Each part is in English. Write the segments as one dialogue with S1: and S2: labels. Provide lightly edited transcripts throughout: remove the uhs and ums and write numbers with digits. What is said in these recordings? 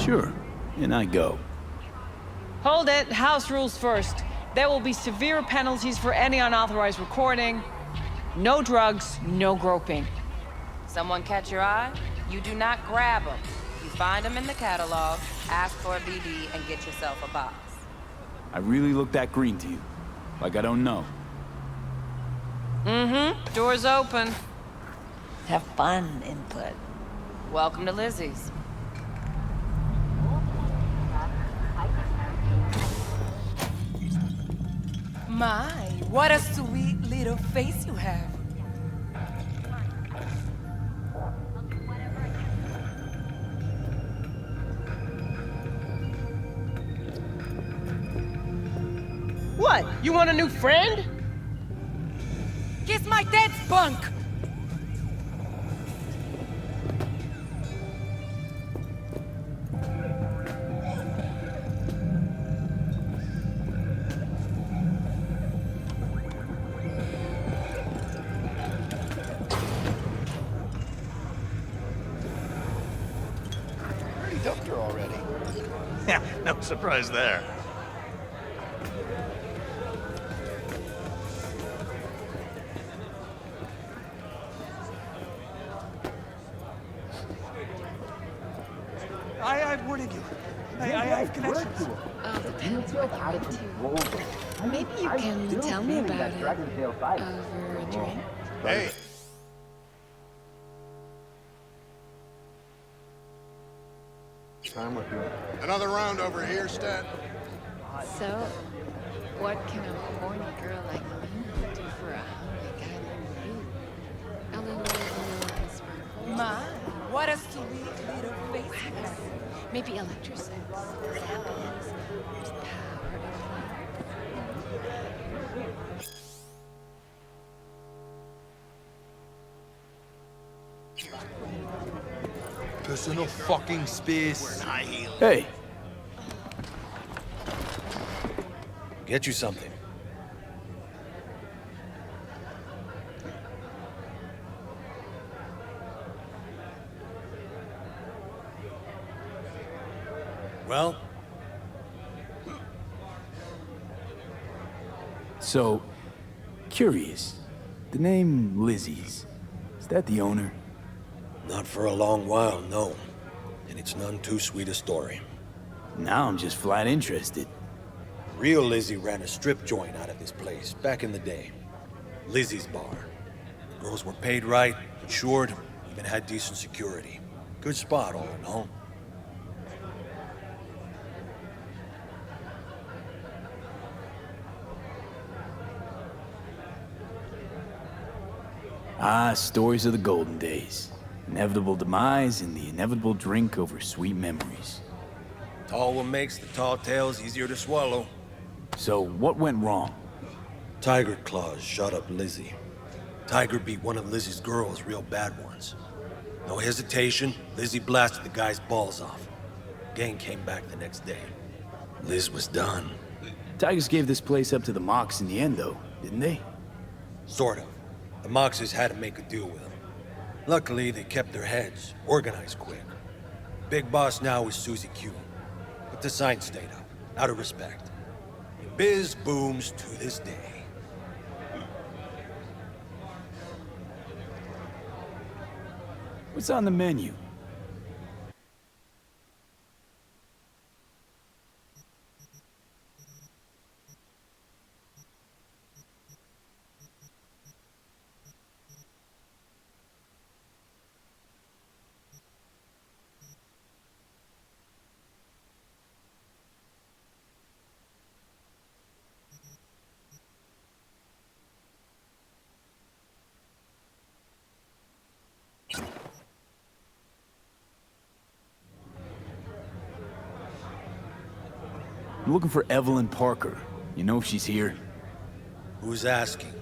S1: Sure, and I go.
S2: Hold it. House rules first. There will be severe penalties for any unauthorized recording. No drugs, no groping.
S3: Someone catch your eye? You do not grab them. You find them in the catalog, ask for a BD, and get yourself a box.
S1: I really look that green to you? Like I don't know?
S2: Mm-hmm. Door's open.
S4: Have fun, input.
S3: Welcome to Lizzie's. My, what a sweet little face you have.
S2: What? You want a new friend?
S3: Kiss my dead spunk!
S5: Pretty dumped her already.
S6: Yeah, no surprise there.
S5: I warned you. I have connections.
S7: Oh, depends what you're into. Maybe you can tell me about it over a drink.
S6: Hey, another round over here, Stat.
S7: So, what can a horny girl like me do for a hungry guy like you? Although vanilla is sparkle.
S3: My, what a sweet little face you have.
S7: Maybe electrosex, happiness, power.
S8: Personal fucking space.
S6: High heel.
S1: Hey,
S5: Get you something. Well,
S1: so, curious. The name Lizzie's, is that the owner?
S5: not for a long while, no. And it's none too sweet a story.
S1: Now I'm just flat interested.
S5: Real Lizzie ran a strip joint out of this place back in the day. Lizzie's Bar. The girls were paid right, insured, even had decent security. Good spot, all in all.
S1: Ah, stories of the golden days. Inevitable demise and the inevitable drink over sweet memories.
S5: Tall one makes the tall tales easier to swallow.
S1: So, what went wrong?
S5: Tiger Claws shot up Lizzie. Tiger beat one of Lizzie's girls real bad once. No hesitation, Lizzie blasted the guy's balls off. Gang came back the next day. Liz was done.
S1: Tigers gave this place up to the Mox in the end, though, didn't they?
S5: Sort of. The Moxes had to make a deal with them. Luckily, they kept their heads, organized quick. Big boss now is Susie Q. But the sign stayed up, out of respect. And biz booms to this day.
S1: What's on the menu? I'm looking for Evelyn Parker. You know if she's here?
S5: Who's asking?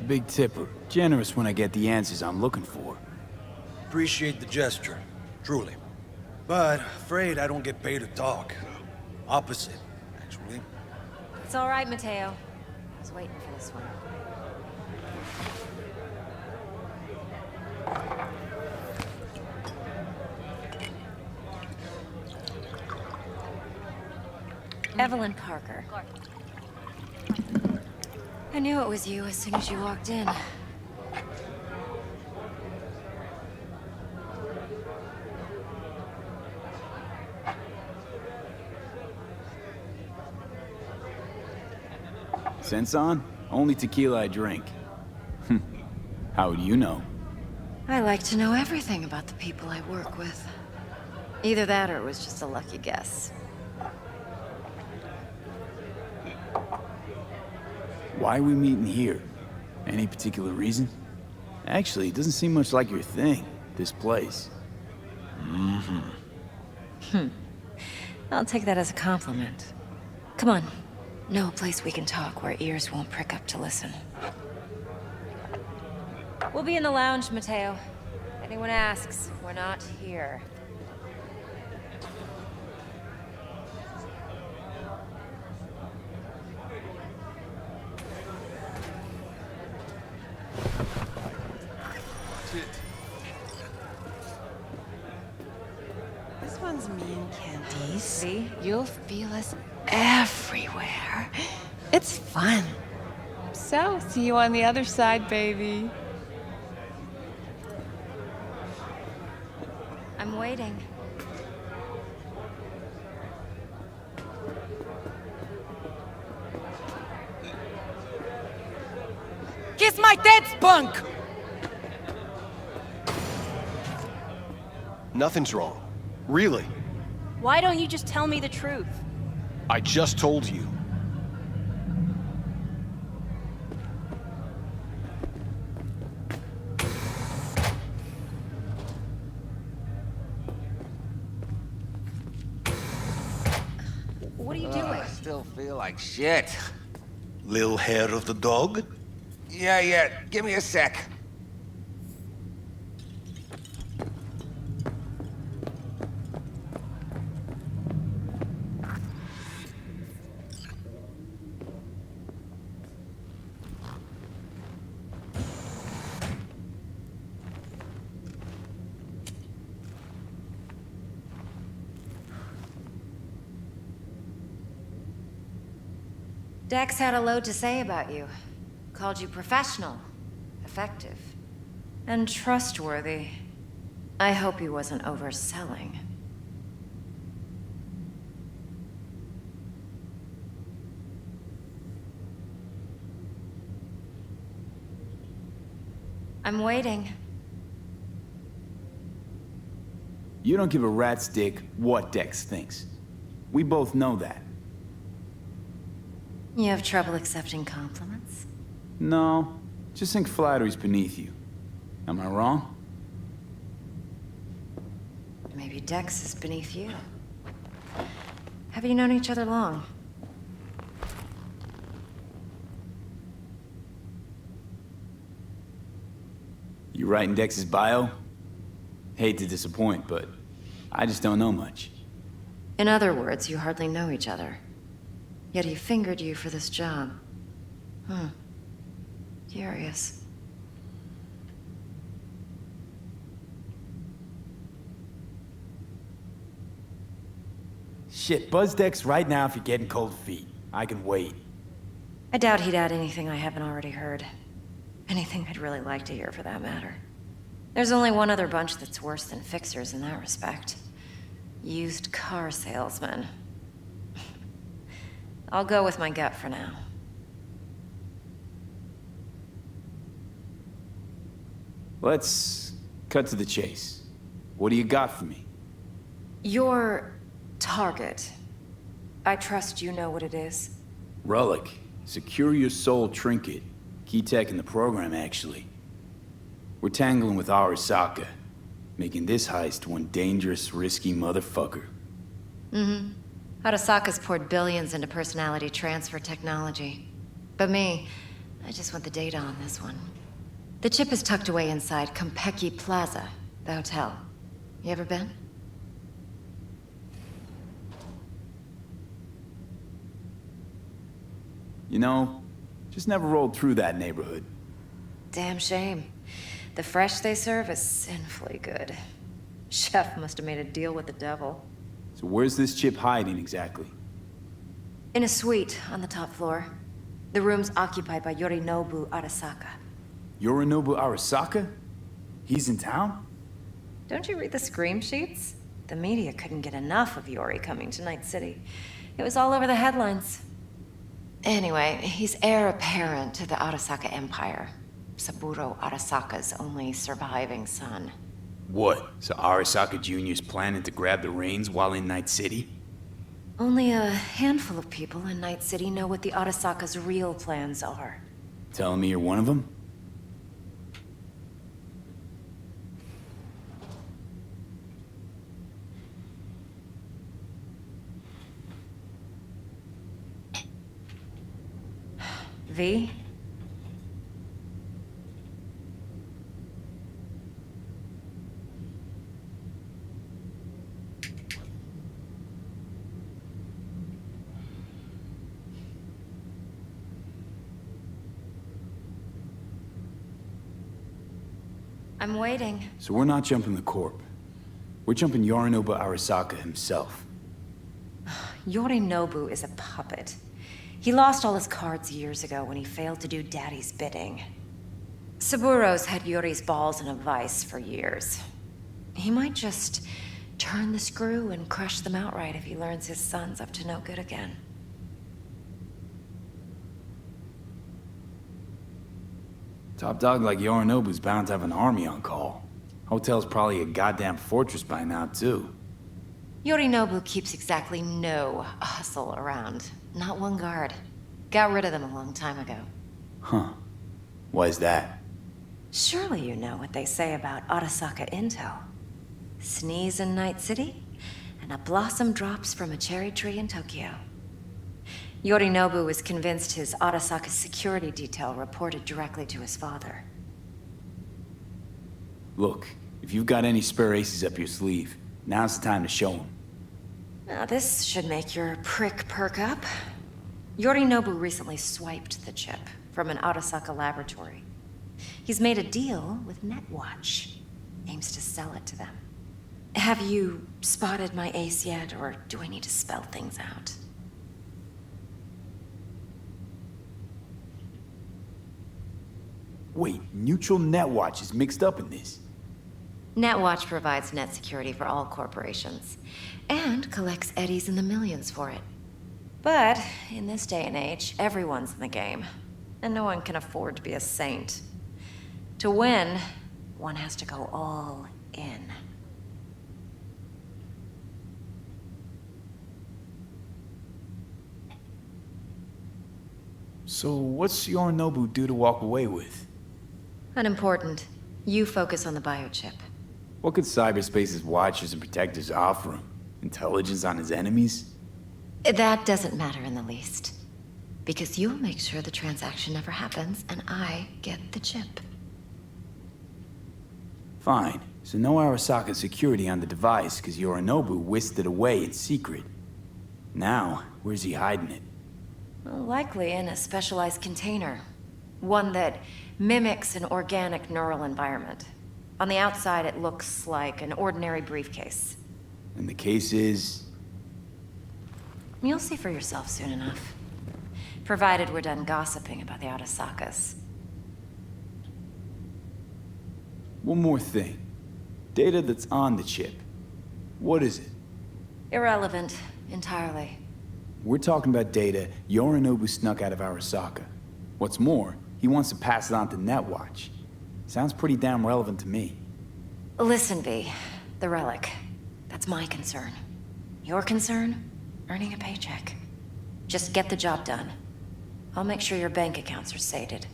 S1: Big tipper. Generous when I get the answers I'm looking for.
S5: Appreciate the gesture, truly. But afraid I don't get paid to talk. Opposite, actually.
S9: It's all right, Mateo. I was waiting for this one. Evelyn Parker. I knew it was you as soon as you walked in.
S1: Sense on? Only tequila I drink. How would you know?
S9: I like to know everything about the people I work with. Either that or it was just a lucky guess.
S1: Why are we meeting here? Any particular reason? Actually, it doesn't seem much like your thing, this place.
S9: I'll take that as a compliment. Come on. Know a place we can talk where ears won't prick up to listen. We'll be in the lounge, Mateo. If anyone asks, we're not here.
S7: This one's me and Candice.
S9: See?
S7: You'll feel us everywhere. It's fun.
S2: So, see you on the other side, baby.
S9: I'm waiting.
S8: Kiss my tits, punk!
S10: Nothing's wrong. Really.
S9: Why don't you just tell me the truth?
S10: I just told you.
S9: What are you doing?
S8: I still feel like shit.
S5: Lil hair of the dog?
S8: Yeah. Give me a sec.
S9: Dex had a load to say about you. Called you professional, effective, and trustworthy. I hope he wasn't overselling. I'm waiting.
S1: You don't give a rat's dick what Dex thinks. We both know that.
S9: You have trouble accepting compliments?
S1: No, just think flattery's beneath you. Am I wrong?
S9: Maybe Dex is beneath you. Have you known each other long?
S1: You writing Dex's bio? Hate to disappoint, but I just don't know much.
S9: In other words, you hardly know each other. Yet he fingered you for this job. Curious.
S1: Shit, buzz Dex right now if you're getting cold feet. I can wait.
S9: I doubt he'd add anything I haven't already heard. Anything I'd really like to hear, for that matter. There's only one other bunch that's worse than fixers in that respect. Used car salesmen. I'll go with my gut for now.
S1: Let's cut to the chase. What do you got for me?
S9: Your target. I trust you know what it is.
S1: Relic. Secure your soul trinket. Key tech in the program, actually. We're tangling with Arasaka, making this heist one dangerous, risky motherfucker.
S9: Arasaka's poured billions into personality transfer technology. But me, I just want the data on this one. The chip is tucked away inside Kompeki Plaza, the hotel. You ever been?
S1: You know, just never rolled through that neighborhood.
S9: Damn shame. The fresh they serve is sinfully good. Chef must have made a deal with the devil.
S1: So where's this chip hiding exactly?
S9: In a suite on the top floor. The room's occupied by Yorinobu Arasaka.
S1: Yorinobu Arasaka? He's in town?
S9: Don't you read the scream sheets? The media couldn't get enough of Yori coming to Night City. It was all over the headlines. Anyway, he's heir apparent to the Arasaka Empire. Saburo Arasaka's only surviving son.
S1: What? So Arasaka Jr.'s planning to grab the reins while in Night City?
S9: Only a handful of people in Night City know what the Arasaka's real plans are.
S1: Telling me you're one of them?
S9: V? I'm waiting.
S1: So we're not jumping the Corp. We're jumping Yorinobu Arasaka himself.
S9: Yorinobu is a puppet. He lost all his cards years ago when he failed to do Daddy's bidding. Saburo's had Yori's balls in a vice for years. He might just turn the screw and crush them outright if he learns his son's up to no good again.
S1: Top dog like Yorinobu's bound to have an army on call. Hotel's probably a goddamn fortress by now, too.
S9: Yorinobu keeps exactly no hustle around. Not one guard. Got rid of them a long time ago.
S1: Huh. Why is that?
S9: Surely you know what they say about Arasaka intel. Sneeze in Night City, and a blossom drops from a cherry tree in Tokyo. Yorinobu was convinced his Arasaka security detail reported directly to his father.
S1: Look, if you've got any spare aces up your sleeve, now's the time to show them.
S9: Now this should make your prick perk up. Yorinobu recently swiped the chip from an Arasaka laboratory. He's made a deal with Netwatch. Aims to sell it to them. Have you spotted my ace yet, or do I need to spell things out?
S1: Wait, Neutral Netwatch is mixed up in this.
S9: Netwatch provides net security for all corporations, and collects eddies in the millions for it. But in this day and age, everyone's in the game, and no one can afford to be a saint. To win, one has to go all in.
S1: So what's Yorinobu due to walk away with?
S9: Unimportant. You focus on the biochip.
S1: What could cyberspace's watchers and protectors offer him? Intelligence on his enemies?
S9: That doesn't matter in the least. Because you'll make sure the transaction never happens, and I get the chip.
S1: Fine. So no Arasaka security on the device, because Yorinobu whisked it away in secret. Now, where's he hiding it?
S9: Well, likely in a specialized container. One that mimics an organic neural environment. On the outside, it looks like an ordinary briefcase.
S1: And the case is...
S9: You'll see for yourself soon enough. Provided we're done gossiping about the Arasakas.
S1: One more thing. Data that's on the chip. What is it?
S9: Irrelevant, entirely.
S1: We're talking about data Yorinobu snuck out of Arasaka. What's more, he wants to pass it on to Netwatch. Sounds pretty damn relevant to me.
S9: Listen, V. The relic. That's my concern. Your concern? Earning a paycheck. Just get the job done. I'll make sure your bank accounts are sated.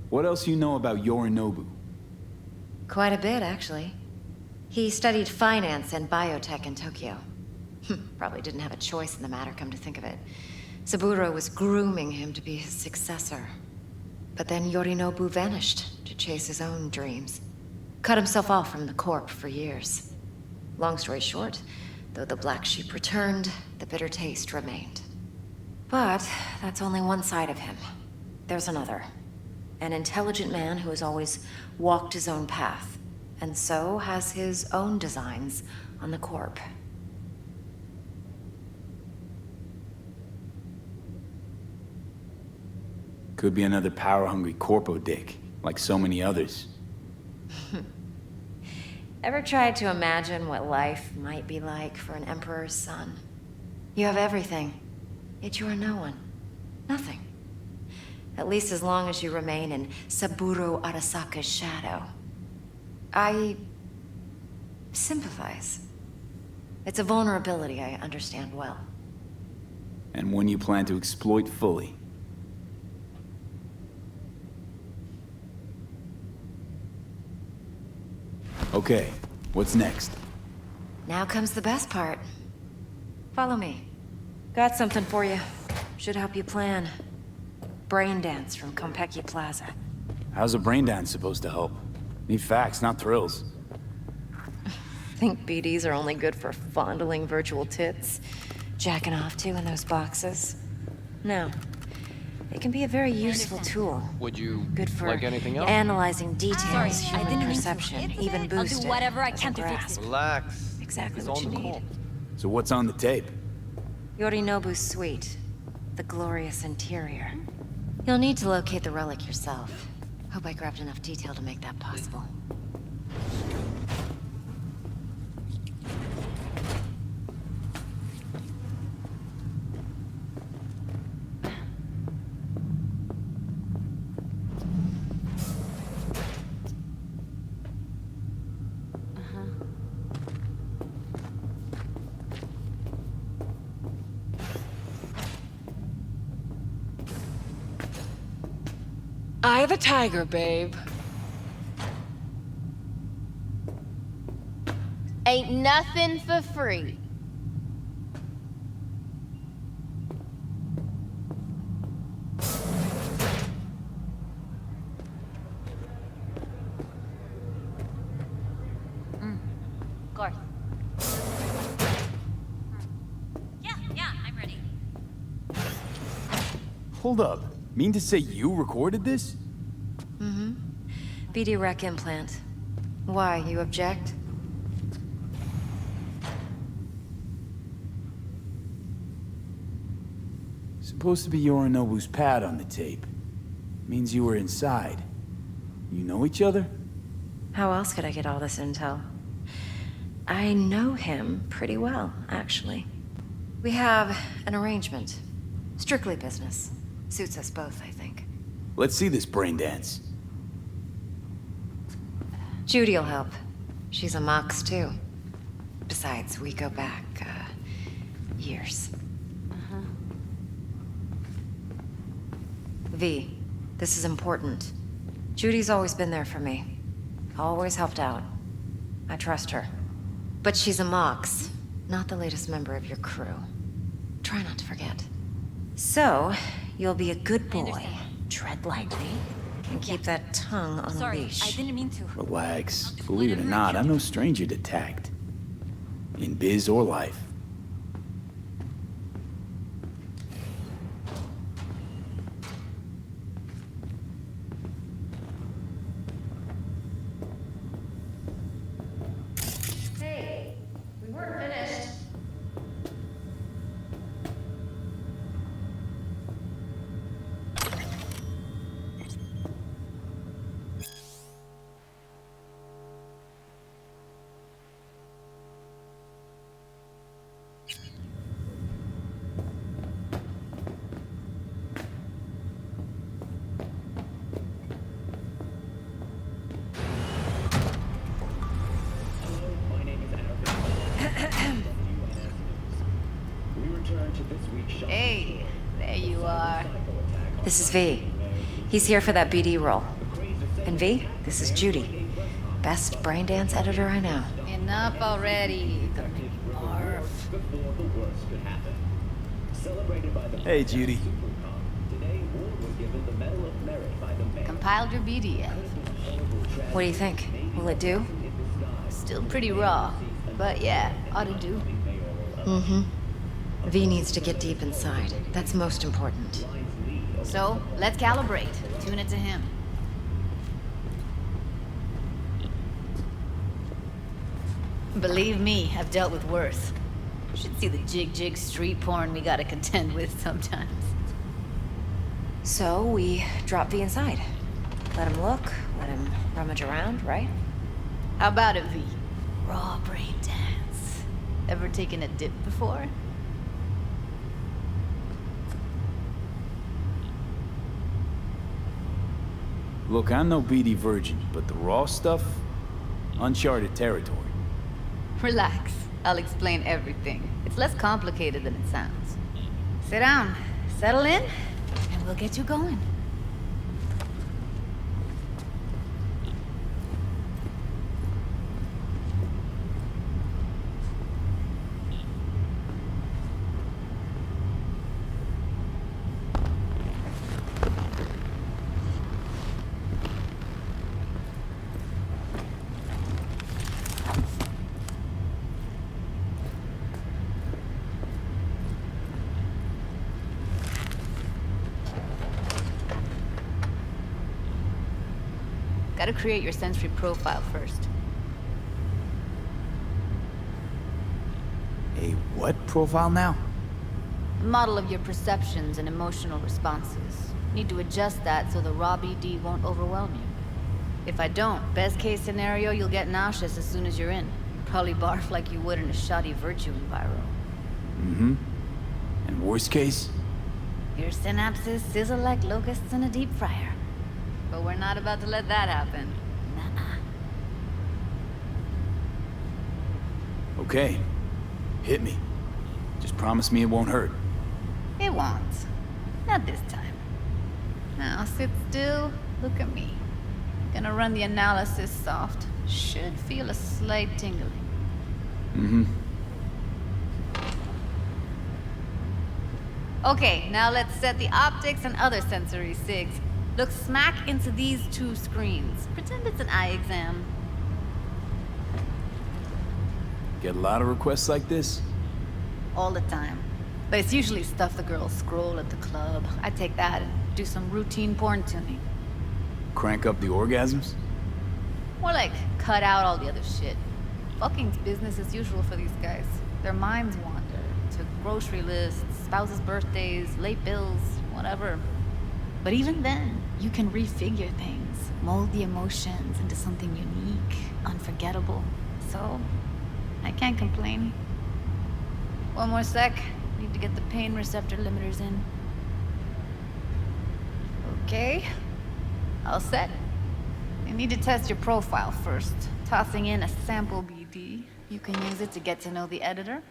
S1: What else you know about Yorinobu?
S9: Quite a bit, actually. He studied finance and biotech in Tokyo. Probably didn't have a choice in the matter, come to think of it. Saburo was grooming him to be his successor. But then Yorinobu vanished to chase his own dreams. Cut himself off from the Corp for years. Long story short, though the black sheep returned, the bitter taste remained. But that's only one side of him. There's another. An intelligent man who has always walked his own path, and so has his own designs on the Corp.
S1: Could be another power-hungry corpo dick, like so many others.
S9: Ever tried to imagine what life might be like for an emperor's son? You have everything, yet you are no one. Nothing. At least as long as you remain in Saburo Arasaka's shadow. I sympathize. It's a vulnerability I understand well.
S1: And one you plan to exploit fully. Okay, what's next?
S9: Now comes the best part. Follow me. Got something for you. Should help you plan. Brain dance from Konpeki Plaza.
S1: How's a brain dance supposed to help? Need facts, not thrills.
S9: Think BDs are only good for fondling virtual tits? Jacking off to in those boxes? No. They can be a very useful tool.
S10: Would you
S9: Good for
S10: like anything else?
S9: analyzing details,
S4: Sorry, I
S9: human
S4: didn't mean to.
S9: perception,
S4: It's
S9: even
S4: okay. I'll do
S9: boosted.
S4: whatever I
S9: as a
S4: can to fix
S9: grasp.
S10: Relax.
S9: Exactly
S10: It's
S9: what
S10: on
S9: you
S10: the
S9: need.
S10: call.
S1: So what's on the tape?
S9: Yorinobu's suite. The glorious interior. You'll need to locate the relic yourself. Hope I grabbed enough detail to make that possible.
S2: Eye the tiger, babe.
S7: Ain't nothing for free.
S4: Of course. Yeah, I'm ready.
S1: Hold up. Mean to say you recorded this?
S9: BD rec implant. Why, you object?
S1: Supposed to be Yorinobu's pad on the tape. Means you were inside. You know each other?
S9: How else could I get all this intel? I know him pretty well, actually. We have an arrangement. Strictly business. Suits us both, I think.
S1: Let's see this brain dance.
S9: Judy'll help. She's a Mox, too. Besides, we go back, years. V, this is important. Judy's always been there for me. Always helped out. I trust her. But she's a Mox, not the latest member of your crew. Try not to forget. So, you'll be a good boy. Tread lightly. And keep that tongue on a
S4: Sorry,
S9: leash.
S4: I didn't mean to.
S1: Relax. Believe it or not, I'm no stranger to tact. In biz or life.
S9: Hey, we weren't finished.
S7: Hey, there you are.
S9: This is V. He's here for that BD role. And V, this is Judy. Best brain dance editor I know.
S7: Enough already. Gonna make me barf.
S1: Hey, Judy.
S7: Compiled your BDF.
S9: What do you think? Will it do?
S7: Still pretty raw, but yeah, ought to do.
S9: V needs to get deep inside. That's most important.
S7: So, let's calibrate. Tune it to him. Believe me, I've dealt with worse. Should see the jig street porn we gotta contend with sometimes.
S9: So we drop V inside. Let him look, let him rummage around, right?
S11: How about it, V? Raw brain dance. Ever taken a dip before?
S1: Look, I'm no BD virgin, but the raw stuff, uncharted territory.
S11: Relax. I'll explain everything. It's less complicated than it sounds. Sit down, settle in, and we'll get you going. Gotta create your sensory profile first.
S1: A what profile now?
S11: A model of your perceptions and emotional responses. Need to adjust that so the raw BD won't overwhelm you. If I don't, best case scenario, you'll get nauseous as soon as you're in. Probably barf like you would in a shoddy virtue enviro.
S1: Mm-hmm. And worst case?
S11: Your synapses sizzle like locusts in a deep fryer. But we're not about to let that happen. Nuh-uh.
S1: Okay. Hit me. Just promise me it won't hurt.
S11: It won't. Not this time. Now sit still, look at me. Gonna run the analysis soft. Should feel a slight tingling.
S1: Mm-hmm.
S11: Okay, now let's set the optics and other sensory sigs. Look smack into these two screens. Pretend it's an eye exam.
S1: Get a lot of requests like this?
S11: All the time. But it's usually stuff the girls scroll at the club. I take that and do some routine porn tuning.
S1: Crank up the orgasms?
S11: More like cut out all the other shit. Fucking's business as usual for these guys. Their minds wander to grocery lists, spouses' birthdays, late bills, whatever. But even then, you can refigure things, mold the emotions into something unique, unforgettable. So, I can't complain. One more sec. Need to get the pain receptor limiters in. Okay. All set. You need to test your profile first. Tossing in a sample BD. You can use it to get to know the editor.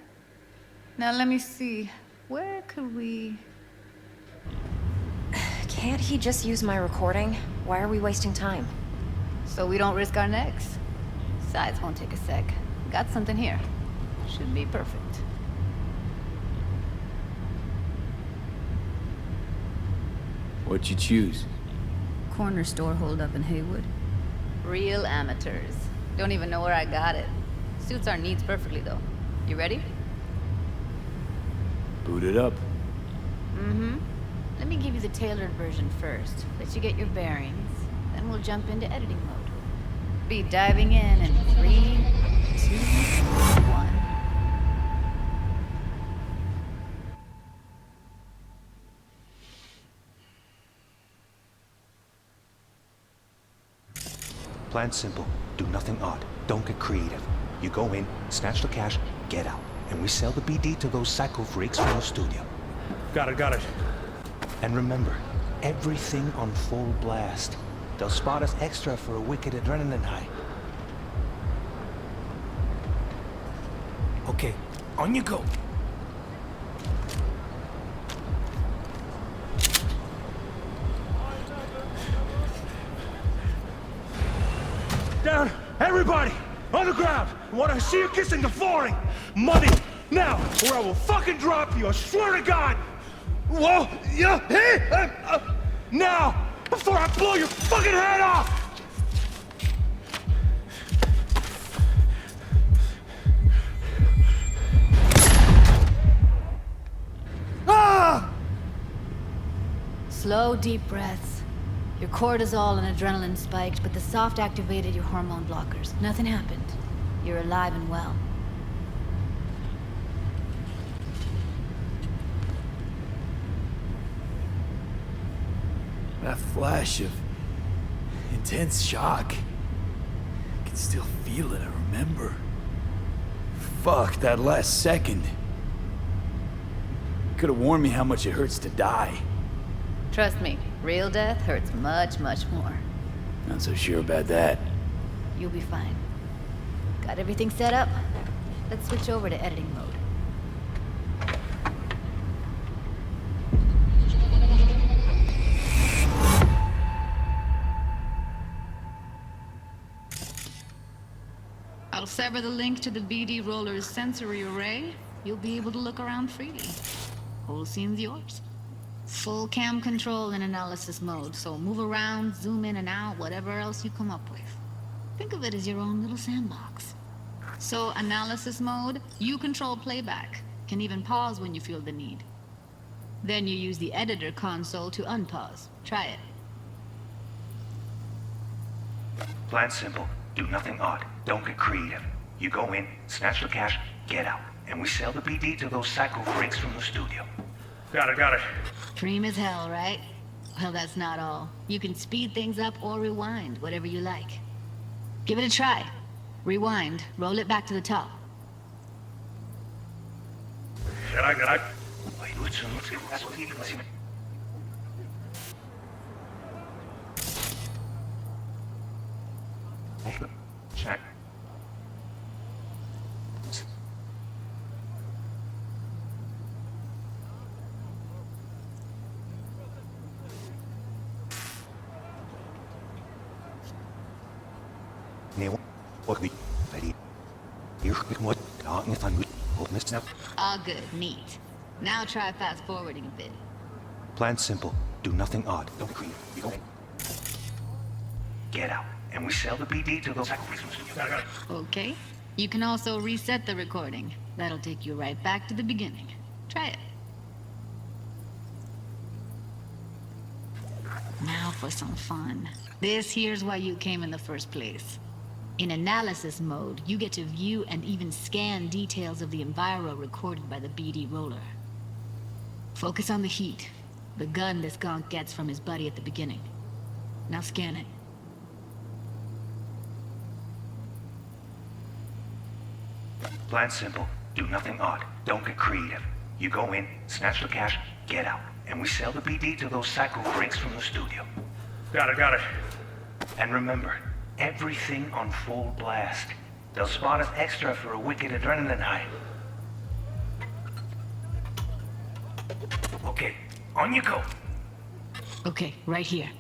S11: Now let me see. Where could we...
S9: Can't he just use my recording? Why are we wasting time?
S11: So we don't risk our necks. Besides, won't take a sec. Got something here. Should be perfect.
S1: What'd you choose?
S11: Corner store holdup in Haywood. Real amateurs. Don't even know where I got it. Suits our needs perfectly, though. You ready?
S1: Boot it up.
S11: Mm-hmm. Let me give you the tailored version first. Let you get your bearings. Then we'll jump into editing mode. Be diving in 3, 2, 1.
S12: Plan simple. Do nothing odd. Don't get creative. You go in, snatch the cash, get out. And we sell the BD to those psycho freaks from the studio.
S10: Got it.
S12: And remember, everything on full blast. They'll spot us extra for a wicked adrenaline high.
S5: Okay, on you go.
S10: Down! Everybody! On the ground! I want to see you kissing the flooring! Money! Now! Or I will fucking drop you! I swear to God! Whoa! Yeah! Hey! Now! Before I blow your fucking head off! Ah!
S11: Slow, deep breaths. Your cortisol and adrenaline spiked, but the soft activated your hormone blockers. Nothing happened. You're alive and well.
S1: That flash of intense shock. I can still feel it, I remember. Fuck, that last second. Could have warned me how much it hurts to die.
S11: Trust me, real death hurts much, much more.
S1: Not so sure about that.
S11: You'll be fine. Got everything set up? Let's switch over to editing mode. I'll sever the link to the BD Roller's sensory array. You'll be able to look around freely. Whole scene's yours. Full cam control in analysis mode, so move around, zoom in and out, whatever else you come up with. Think of it as your own little sandbox. So, analysis mode, you control playback. Can even pause when you feel the need. Then you use the editor console to unpause. Try it.
S12: Plan simple. Do nothing odd. Don't get creative. You go in, snatch the cash, get out. And we sell the BD to those psycho freaks from the studio.
S10: Got it.
S11: Cream as hell, right? Well, that's not all. You can speed things up or rewind, whatever you like. Give it a try. Rewind. Roll it back to the top.
S12: Check.
S11: All good. Neat. Now try fast forwarding a bit.
S12: Plan simple. Do nothing odd. Don't creep. You go. Get out. And we sell the BD to those psycho freaks from the studio.
S11: Okay. You can also reset the recording. That'll take you right back to the beginning. Try it. Now for some fun. This here's why you came in the first place. In analysis mode, you get to view and even scan details of the enviro recorded by the BD roller. Focus on the heat, the gun this gonk gets from his buddy at the beginning. Now scan it.
S12: Plan simple. Do nothing odd. Don't get creative. You go in, snatch the cash, get out. And we sell the BD to those psycho freaks from the studio.
S10: Got it.
S12: And remember, everything on full blast. They'll spot us extra for a wicked adrenaline high. Okay, on you go.
S11: Okay, right here.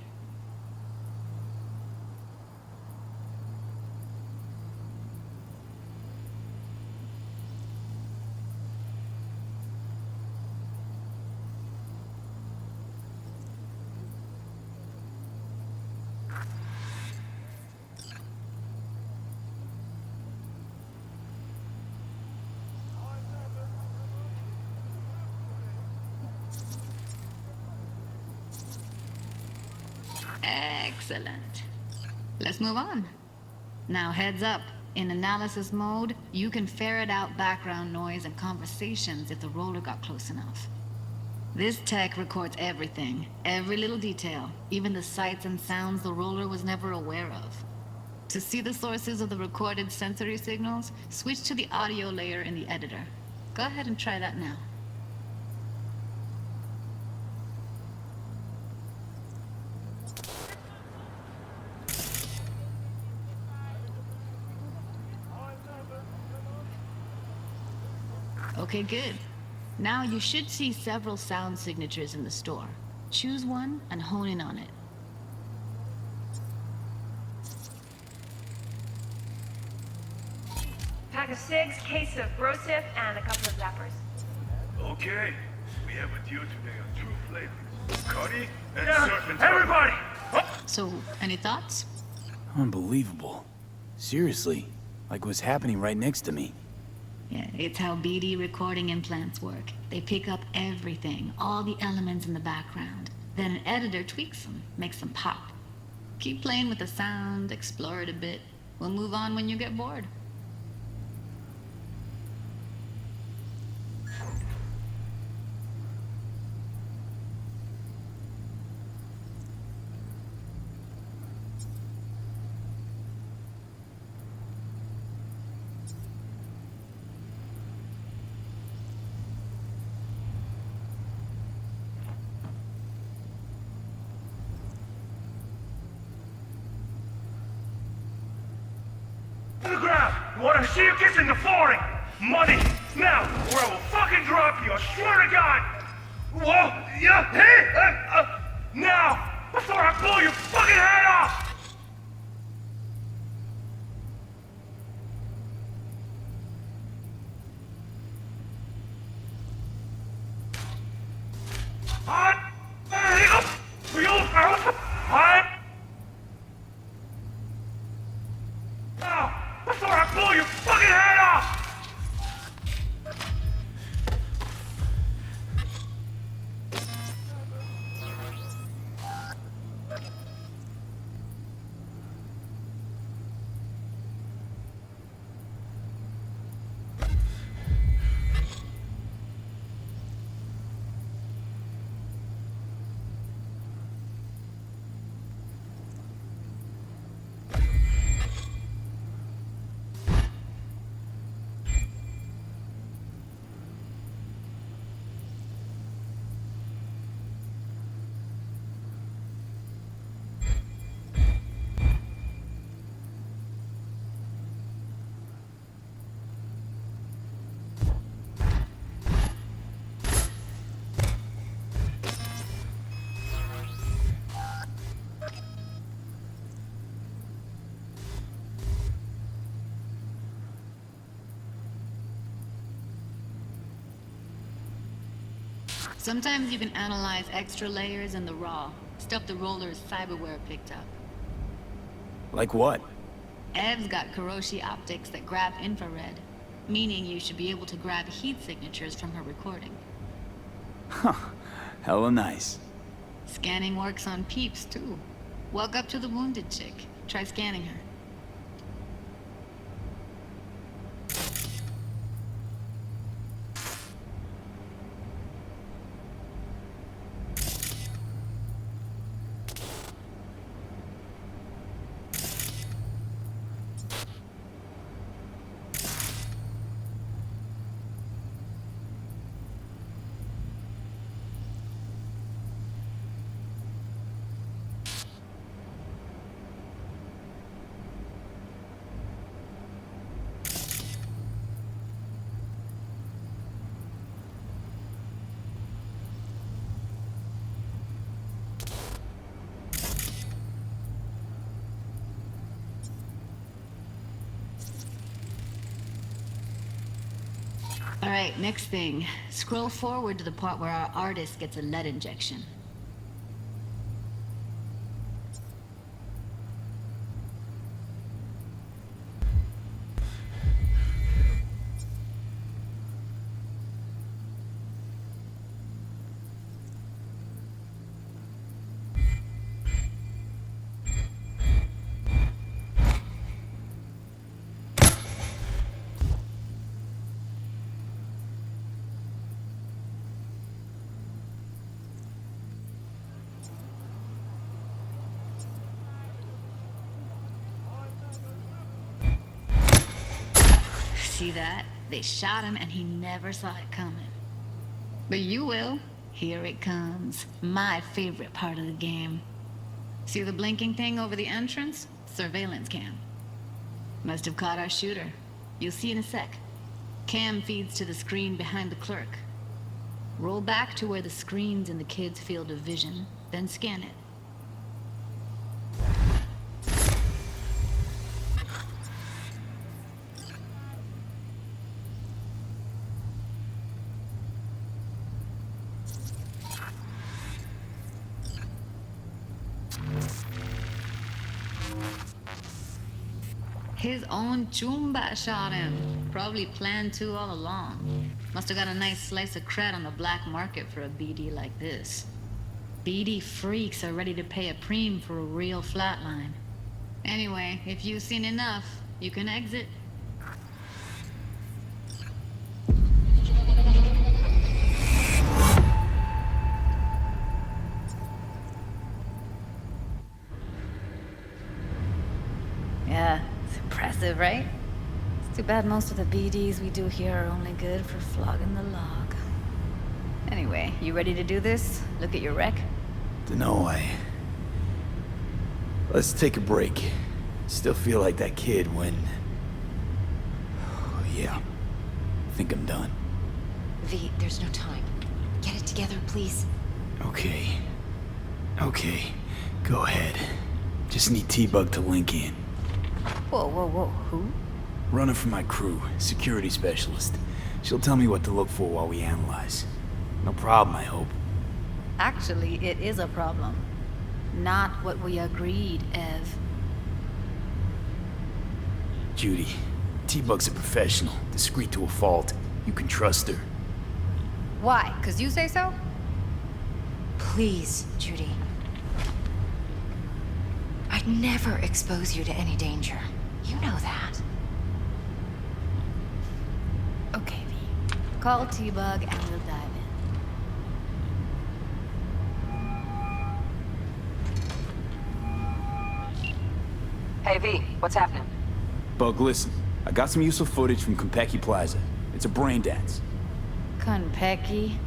S11: Excellent. Let's move on. Now heads up. In analysis mode, you can ferret out background noise and conversations if the roller got close enough. This tech records everything, every little detail, even the sights and sounds the roller was never aware of. To see the sources of the recorded sensory signals, switch to the audio layer in the editor. Go ahead and try that now. Okay, good. Now you should see several sound signatures in the store. Choose one and hone in on it.
S13: Pack of 6, case of Brosif, and a couple of zappers.
S10: Okay. We have with you today on 2 flavors. Cody and Surfing everybody!
S11: So, any thoughts?
S1: Unbelievable. Seriously, like it was happening right next to me.
S11: Yeah, it's how BD recording implants work. They pick up everything, all the elements in the background. Then an editor tweaks them, makes them pop. Keep playing with the sound, explore it a bit. We'll move on when you get bored.
S10: On the ground! I wanna see you kissing the flooring! Money! Now, or I will fucking drop you, I swear to God! Whoa! Yeah! Hey! Now! Before I blow your fucking head off! Now! Before I blow your fucking head off!
S14: Sometimes you can analyze extra layers in the raw, stuff the roller's cyberware picked up.
S1: Like what?
S14: Ev's got Kiroshi optics that grab infrared, meaning you should be able to grab heat signatures from her recording.
S1: Huh. Hella nice.
S14: Scanning works on peeps, too. Walk up to the wounded chick. Try scanning her. Alright, next thing. Scroll forward to the part where our artist gets a lead injection. See that? They shot him and he never saw it coming. But you will. Here it comes. My favorite part of the game. See the blinking thing over the entrance? Surveillance cam. Must have caught our shooter. You'll see in a sec. Cam feeds to the screen behind the clerk. Roll back to where the screen's in the kid's field of vision, then scan it. His own Chumba shot him. Probably planned to all along. Must have got a nice slice of cred on the black market for a BD like this. BD freaks are ready to pay a preem for a real flatline. Anyway, if you've seen enough, you can exit. Yeah. Impressive, right? It's too bad most of the BDs we do here are only good for flogging the log. Anyway, you ready to do this? Look at your wreck?
S1: Dunno, Let's take a break. Still feel like that kid when... Yeah. I think I'm done.
S9: V, there's no time. Get it together, please.
S1: Okay. Okay. Go ahead. Just need T-Bug to link in.
S11: Whoa, whoa, whoa. Who?
S1: Runner for my crew, security specialist. She'll tell me what to look for while we analyze. No problem, I hope.
S11: Actually, it is a problem. Not what we agreed, Ev.
S1: Judy, T-Bug's a professional, discreet to a fault. You can trust her.
S11: Why? 'Cause you say so?
S9: Please, Judy. I'd never expose you to any danger. You know that.
S11: Okay, V. Call T-Bug and we'll dive in.
S3: Hey, V, what's happening?
S1: Bug, listen. I got some useful footage from Konpeki Plaza. It's a brain dance.
S11: Konpeki?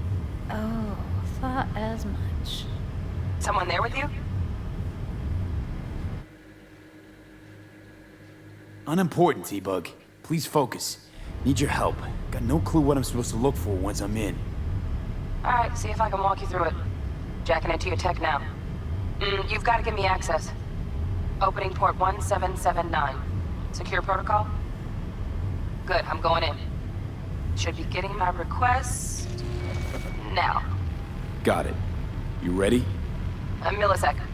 S11: Oh, thought as much.
S3: Someone there with you?
S1: Unimportant, T-Bug. Please focus. Need your help. Got no clue what I'm supposed to look for once I'm in.
S3: Alright, see if I can walk you through it. Jacking into your tech now. You've got to give me access. Opening port 1779. Secure protocol? Good, I'm going in. Should be getting my request now.
S1: Got it. You ready?
S3: A millisecond.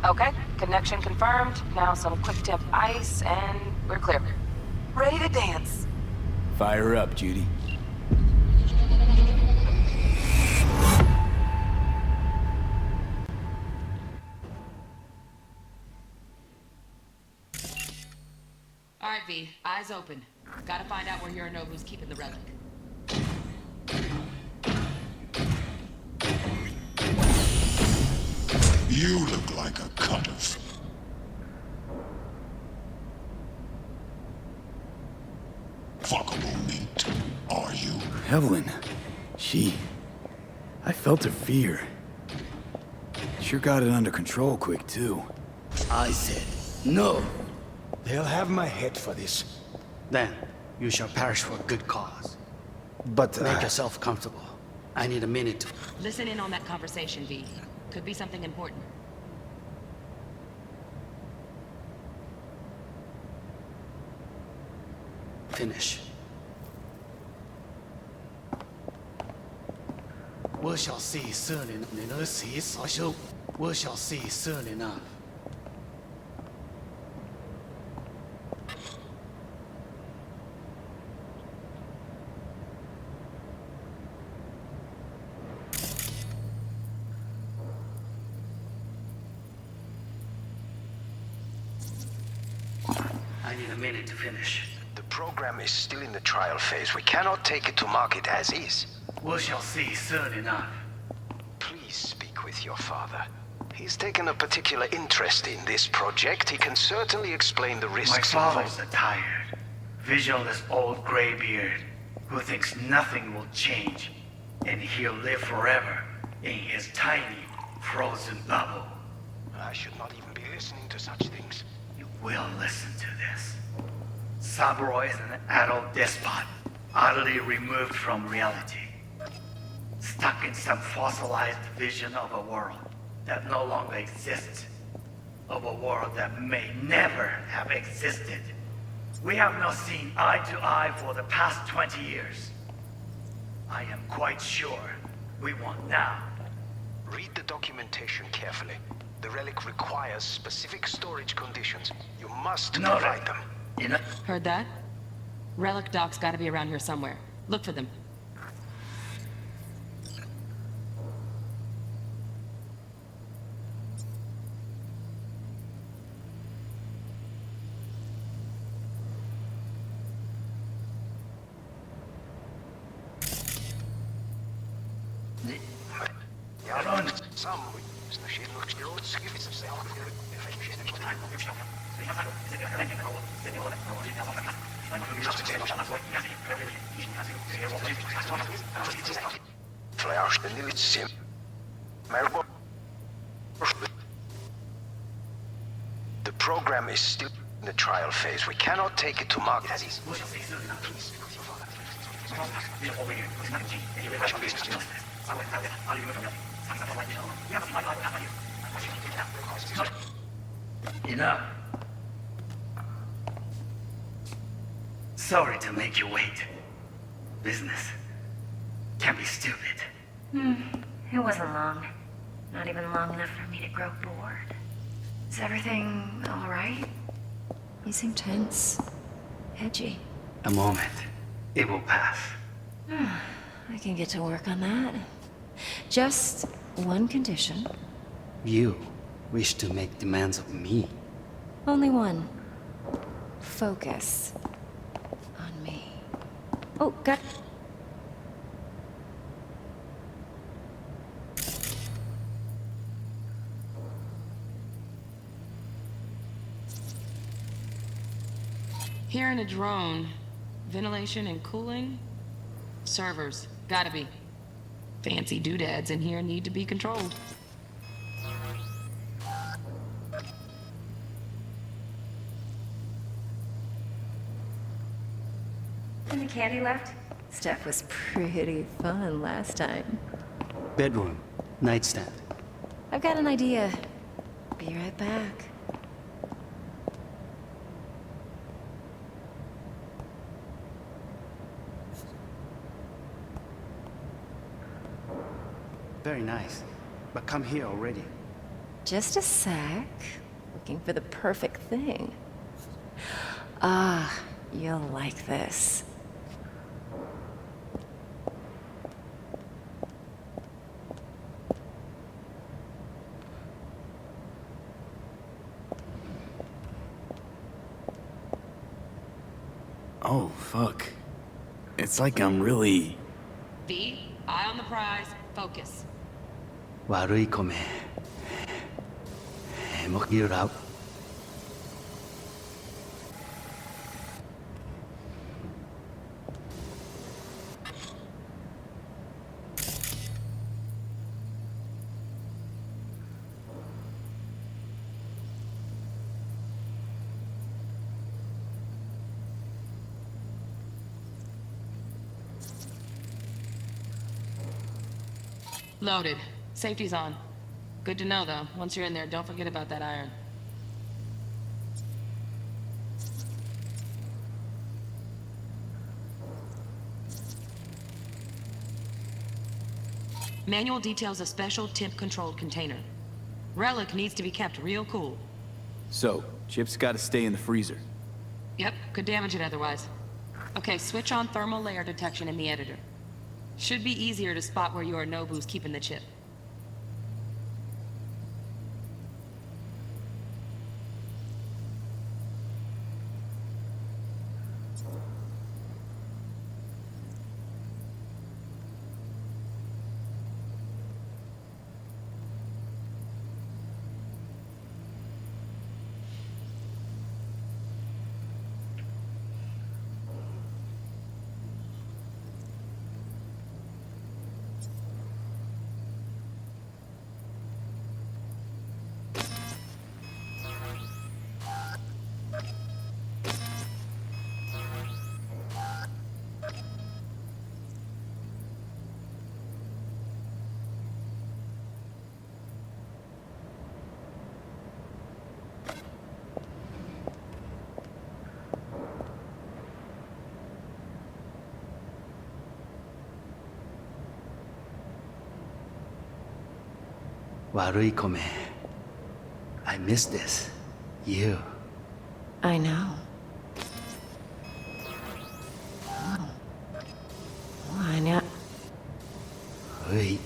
S3: Okay, connection confirmed. Now some quick temp ice and we're clear. Ready to dance.
S1: Fire up, Judy.
S15: All right, V. Eyes open. Gotta find out where Yorinobu's keeping the relic.
S16: You look like a cut of... fuckable meat, are you?
S1: Evelyn. I felt her fear. Sure got it under control quick, too.
S17: I said, no. They'll have my head for this. Then, you shall perish for a good cause. But make yourself comfortable. I need a minute to...
S15: Listen in on that conversation, V. Could be something important.
S17: finish. We shall see soon enough. We shall see soon enough. I need a minute to finish.
S12: The program is still in the trial phase. We cannot take it to market as is.
S17: We shall see soon enough.
S12: Please speak with your father. He's taken a particular interest in this project. He can certainly explain the risks
S17: My
S12: involved.
S17: father's a tired, visionless old graybeard who thinks nothing will change, and he'll live forever in his tiny, frozen bubble.
S12: I should not even be listening to such things.
S17: You will listen to this. Saburo is an adult despot, utterly removed from reality. Stuck in some fossilized vision of a world that no longer exists. Of a world that may never have existed. We have not seen eye to eye for the past 20 years. I am quite sure we want now.
S12: Read the documentation carefully. The relic requires specific storage conditions. You must provide them.
S15: Heard that? Relic docs gotta be around here somewhere. Look for them.
S12: The program is still...
S18: In the trial phase, we cannot take it to market.
S17: Enough. Sorry to make you wait. Business can be stupid.
S9: It wasn't long. Not even long enough for me to grow bored. Is everything alright? You seem tense. Edgy.
S17: A moment. It will pass.
S9: I can get to work on that. Just one condition.
S19: You wish to make demands of me.
S9: Only one. Focus. On me. Oh, got...
S15: Here in a drone, ventilation and cooling? Servers, gotta be. Fancy doodads in here need to be controlled.
S9: Any candy left? Stuff was pretty fun last time.
S19: Bedroom, nightstand.
S9: I've got an idea. Be right back.
S19: Very nice. But come here already.
S9: Just a sec. Looking for the perfect thing. Ah, you'll like this.
S1: Oh, fuck. It's like I'm really...
S15: V, eye on the prize, focus.
S19: 悪い米。먹이라고.
S15: Loaded. Safety's on. Good to know, though. Once you're in there, don't forget about that iron. Manual details a special temp-controlled container. Relic needs to be kept real cool.
S1: So, Chip's gotta stay in the freezer.
S15: Yep, could damage it otherwise. Okay, switch on thermal layer detection in the editor. Should be easier to spot where Yorinobu's keeping the chip.
S19: 悪い米. I miss this. You.
S9: I know. Oh. I know.
S19: Wait.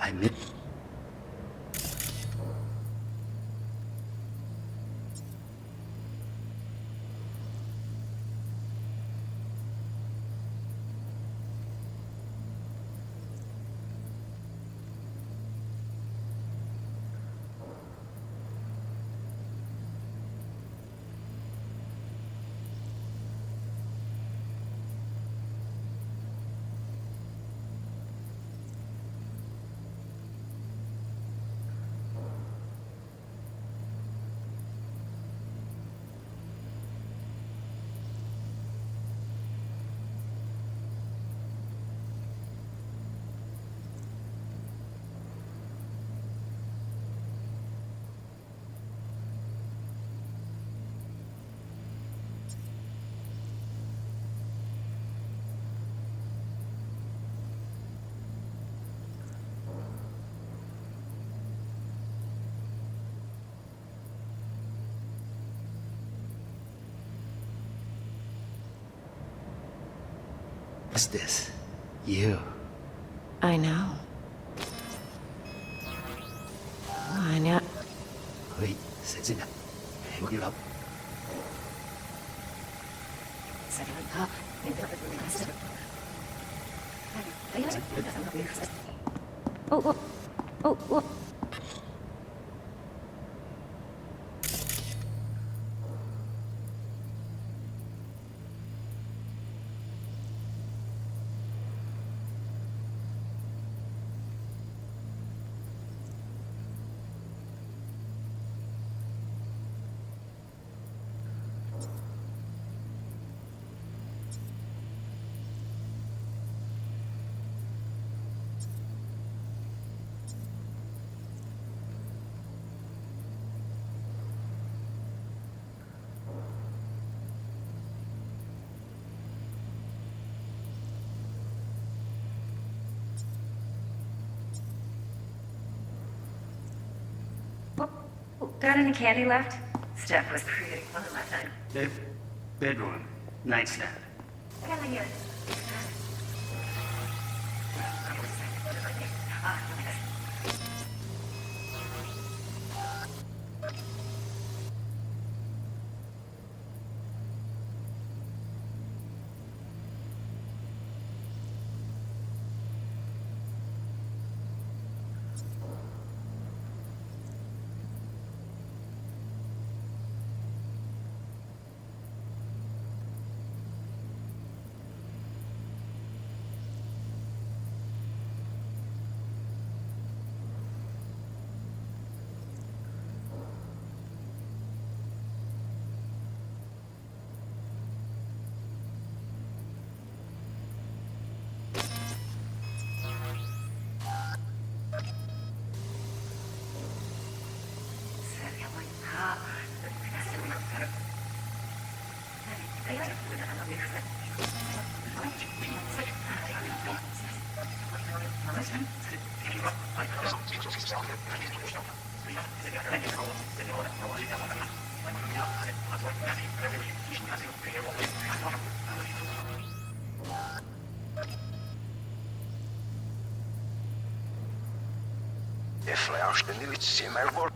S19: I miss... What's this? You.
S9: I know. I know.
S19: Wait, sit in. Hang it up.
S9: Oh, oh, oh, oh.
S20: Got any candy left? Steph was pretty fun last time.
S17: Bedroom. Nightstand.
S18: If I ask the new Cyberpunk.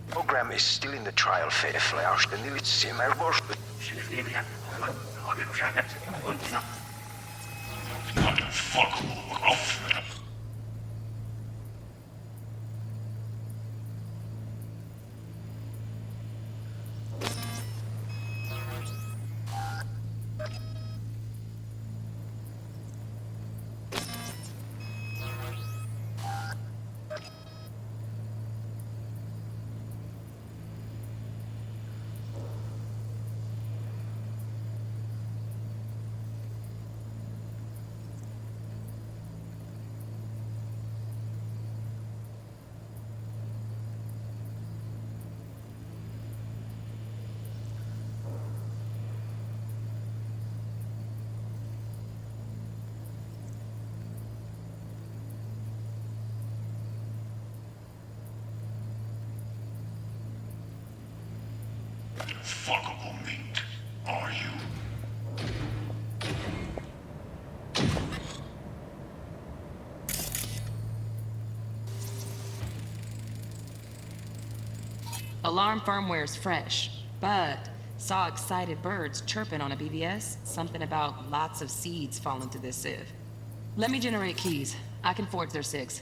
S18: Program is still in the trial phase. If I ask the new Cyberpunk.
S16: Fuckable meat, are you?
S15: Alarm firmware's fresh, but saw excited birds chirping on a BBS. Something about lots of seeds falling to this sieve. Let me generate keys. I can forge their SIGs.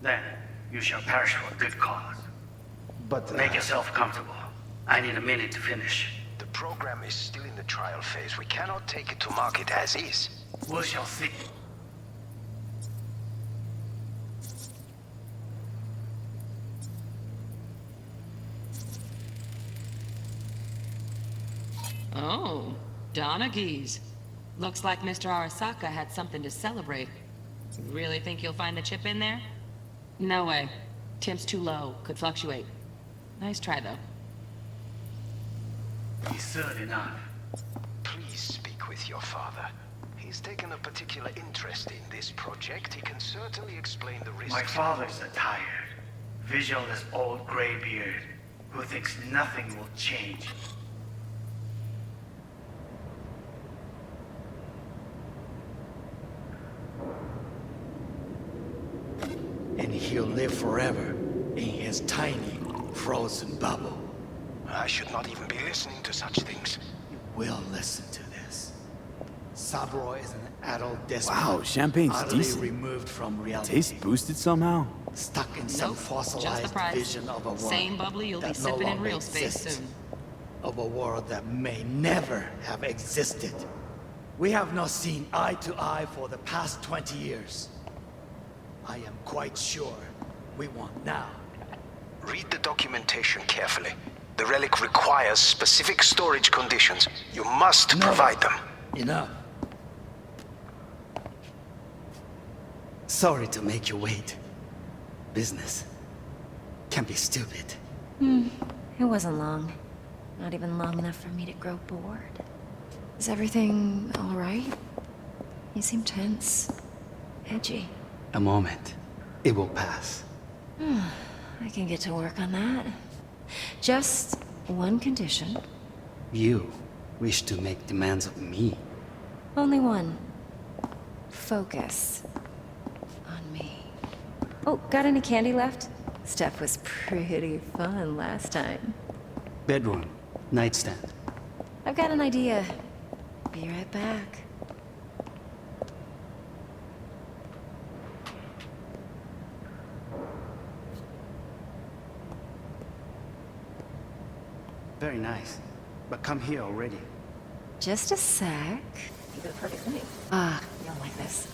S17: Then you shall perish for a good cause.
S19: But
S17: Make yourself comfortable. I need a minute to finish.
S18: The program is still in the trial phase. We cannot take it to market as is.
S17: We shall see.
S15: Oh, Donaghy's. Looks like Mr. Arasaka had something to celebrate. Really think you'll find the chip in there? No way. Temp's too low. Could fluctuate. Nice try, though.
S17: He's soon enough.
S18: Please speak with your father. He's taken a particular interest in this project. He can certainly explain the risks.
S17: My father's a tired, visionless old graybeard who thinks nothing will change.
S21: And he'll live forever in his tiny, frozen bubble.
S18: I should not even be listening to such things.
S21: You will listen to this. Saburo is an adult despot.
S1: Wow, champagne's
S21: utterly
S1: decent.
S21: removed from reality.
S1: Taste boosted somehow?
S21: Stuck in some
S15: Nope, just the
S21: fossilized
S15: price.
S21: vision of a world
S15: Same bubbly you'll be
S21: that no
S15: sipping in
S21: longer
S15: real space
S21: exists.
S15: soon.
S21: Of a world that may never have existed. We have not seen eye to eye for the past 20 years. I am quite sure we want now.
S18: Read the documentation carefully. The relic requires specific storage conditions. You must provide them.
S21: Enough. Sorry to make you wait. Business can be stupid.
S9: It wasn't long. Not even long enough for me to grow bored. Is everything all right? You seem tense. Edgy.
S19: A moment. It will pass.
S9: I can get to work on that. Just one condition.
S19: You wish to make demands of me.
S9: Only one. Focus on me. Oh, got any candy left? Stuff was pretty fun last time.
S19: Bedroom. Nightstand.
S9: I've got an idea. Be right back.
S19: Very nice. But come here already.
S9: Just a sec. You do the perfect thing. Ah, you don't like this.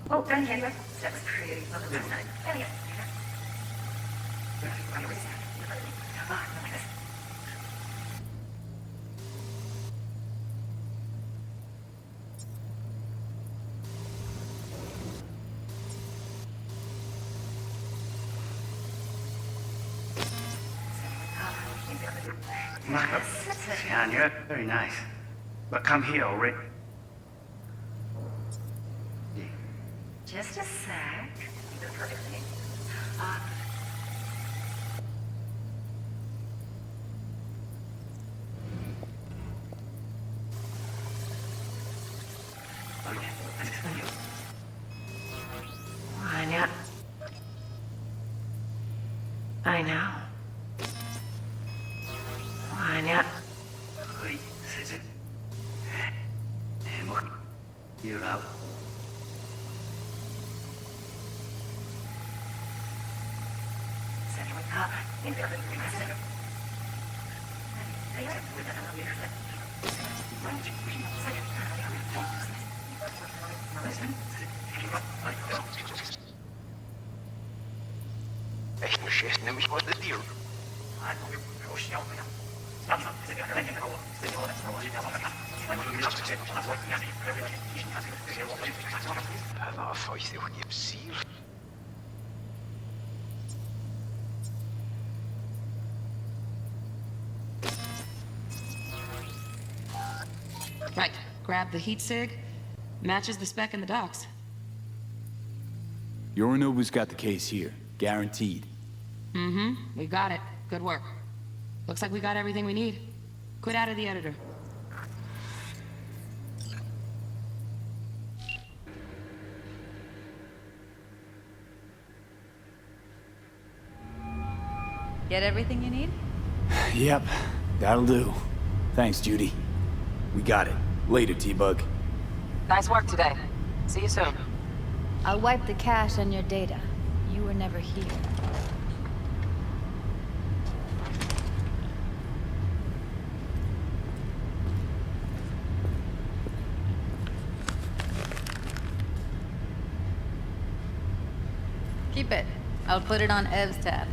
S20: Oh, done candy bar. That was pretty fucking last night. Oh, yeah. Ah, I like this.
S17: Tanya, very nice. But come here already.
S20: Just a sec. You do the perfect thing. Ah.
S9: I know. Anya.
S17: You're out.
S18: Echt een shit, neem ik wat de dier. هذا فايز يبسير.
S15: Right, grab the heat sig. Matches the spec in the docs.
S1: Yorinobu's got the case here, guaranteed.
S15: Mm-hmm, we got it. Good work. Looks like we got everything we need. Quit out of the editor.
S11: Get everything you need?
S1: Yep, that'll do. Thanks, Judy. We got it. Later, T-Bug.
S3: Nice work today. See you soon.
S11: I'll wipe the cache and your data. You were never here. Keep it. I'll put it on Ev's tab.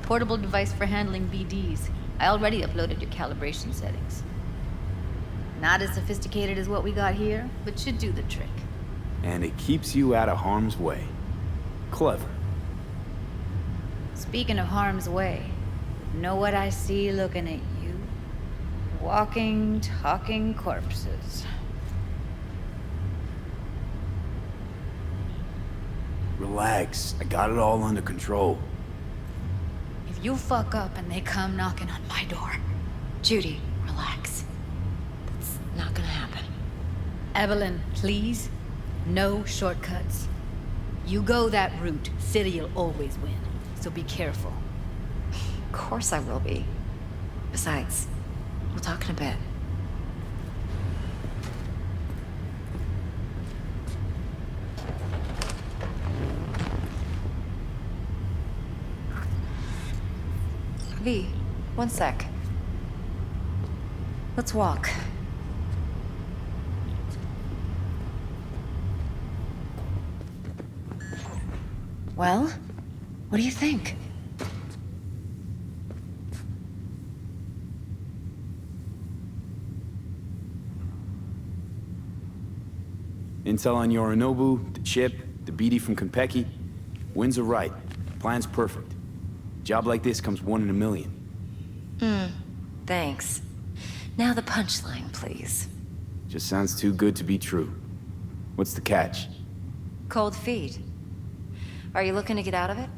S11: Portable device for handling BDs. I already uploaded your calibration settings. Not as sophisticated as what we got here, but should do the trick.
S1: And it keeps you out of harm's way. Clever.
S11: Speaking of harm's way, know what I see looking at you? Walking, talking corpses.
S1: Relax. I got it all under control.
S11: If you fuck up and they come knocking on my door...
S9: Judy, relax. That's not gonna happen.
S11: Evelyn, please. No shortcuts. You go that route, City'll always win. So be careful.
S9: Of course I will be. Besides, we'll talk in a bit. V, one sec. Let's walk. Well, what do you think?
S1: Intel on Yorinobu, the chip, the BD from Konpeki. Winds are right. Plan's perfect. Job like this comes 1 in a million.
S9: Thanks. Now the punchline, please.
S1: Just sounds too good to be true. What's the catch?
S9: Cold feet. Are you looking to get out of it?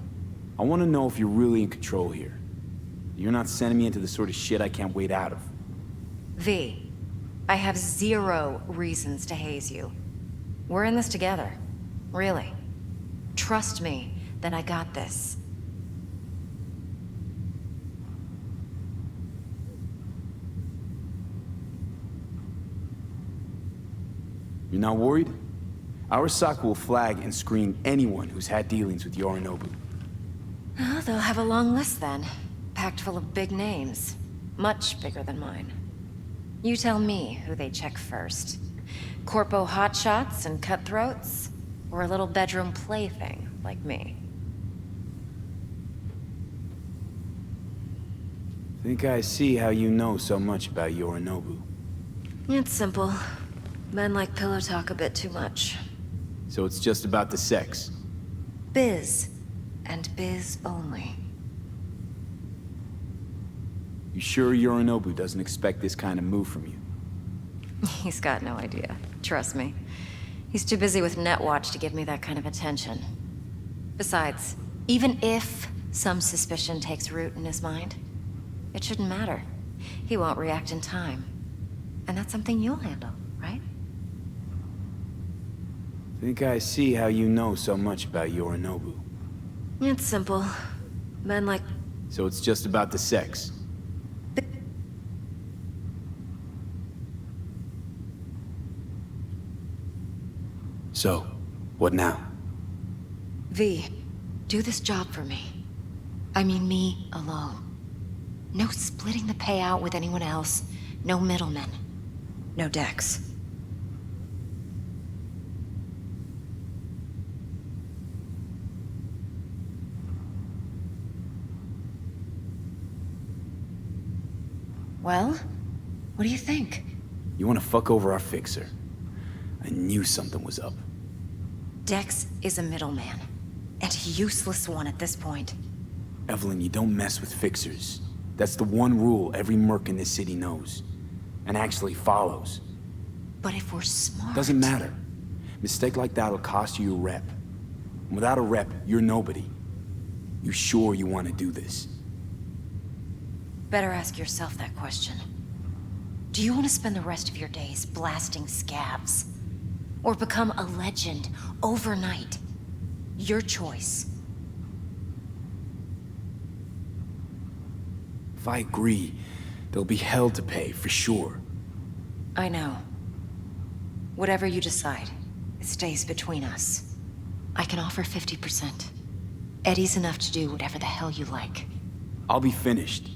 S1: I want to know if you're really in control here. You're not sending me into the sort of shit I can't wait out of.
S9: V, I have 0 reasons to haze you. We're in this together. Really. Trust me that I got this.
S1: You're not worried? Arasaka will flag and screen anyone who's had dealings with Yorinobu.
S9: Oh, they'll have a long list then. Packed full of big names. Much bigger than mine. You tell me who they check first. Corpo hotshots and cutthroats? Or a little bedroom plaything like me?
S1: Think I see how you know so much about Yorinobu.
S9: It's simple. Men like pillow talk a bit too much.
S1: So it's just about the sex.
S9: Biz. And biz only.
S1: You sure Yorinobu doesn't expect this kind of move from you?
S9: He's got no idea. Trust me. He's too busy with Netwatch to give me that kind of attention. Besides, even if some suspicion takes root in his mind, it shouldn't matter. He won't react in time. And that's something you'll handle, right?
S1: Think I see how you know so much about Yorinobu.
S9: It's simple. Men like...
S1: So it's just about the sex. So, what now?
S9: V, do this job for me. I mean me alone. No splitting the payout with anyone else. No middlemen. No Dex. Well, what do you think?
S1: You want to fuck over our fixer? I knew something was up.
S9: Dex is a middleman. And a useless one at this point.
S1: Evelyn, you don't mess with fixers. That's the one rule every merc in this city knows. and actually follows.
S9: But if we're smart...
S1: Doesn't matter. Mistake like that'll cost you your rep. And without a rep, you're nobody. You sure you want to do this?
S9: Better ask yourself that question. Do you want to spend the rest of your days blasting scabs? Or become a legend overnight? Your choice.
S1: If I agree, there'll be hell to pay, for sure.
S9: I know. Whatever you decide, it stays between us. I can offer 50%. Eddie's enough to do whatever the hell you like.
S1: I'll be finished.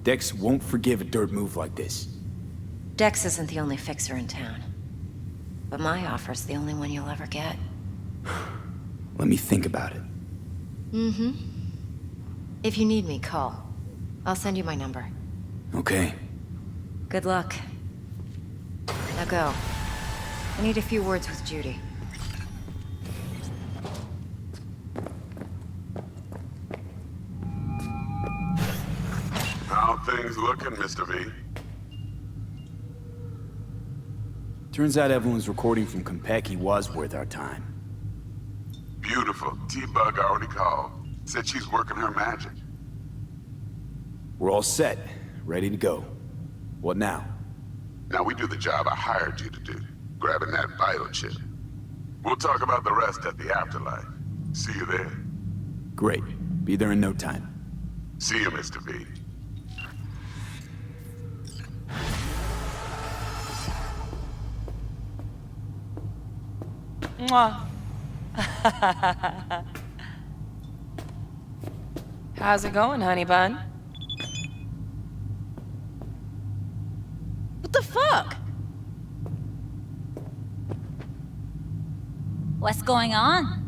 S1: Dex won't forgive a dirt move like this.
S9: Dex isn't the only fixer in town. But my offer's the only one you'll ever get.
S1: Let me think about it.
S9: Mm-hmm. If you need me, call. I'll send you my number.
S1: Okay.
S9: Good luck. Now go. I need a few words with Judy.
S6: How things looking, Mr. V?
S1: Turns out Evelyn's recording from Konpeki was worth our time.
S6: Beautiful. T-Bug already called. Said she's working her magic.
S1: We're all set. Ready to go. What now?
S6: Now we do the job I hired you to do. Grabbing that biochip. We'll talk about the rest at the afterlife. See you there.
S1: Great. Be there in no time.
S6: See you, Mr. V.
S2: Mwah. How's it going, honey bun? What the fuck?
S4: What's going on?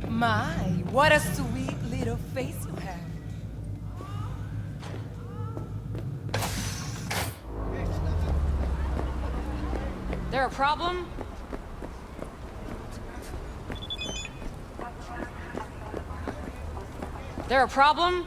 S22: My, what a sweet little face you have.
S2: There a problem? There a problem?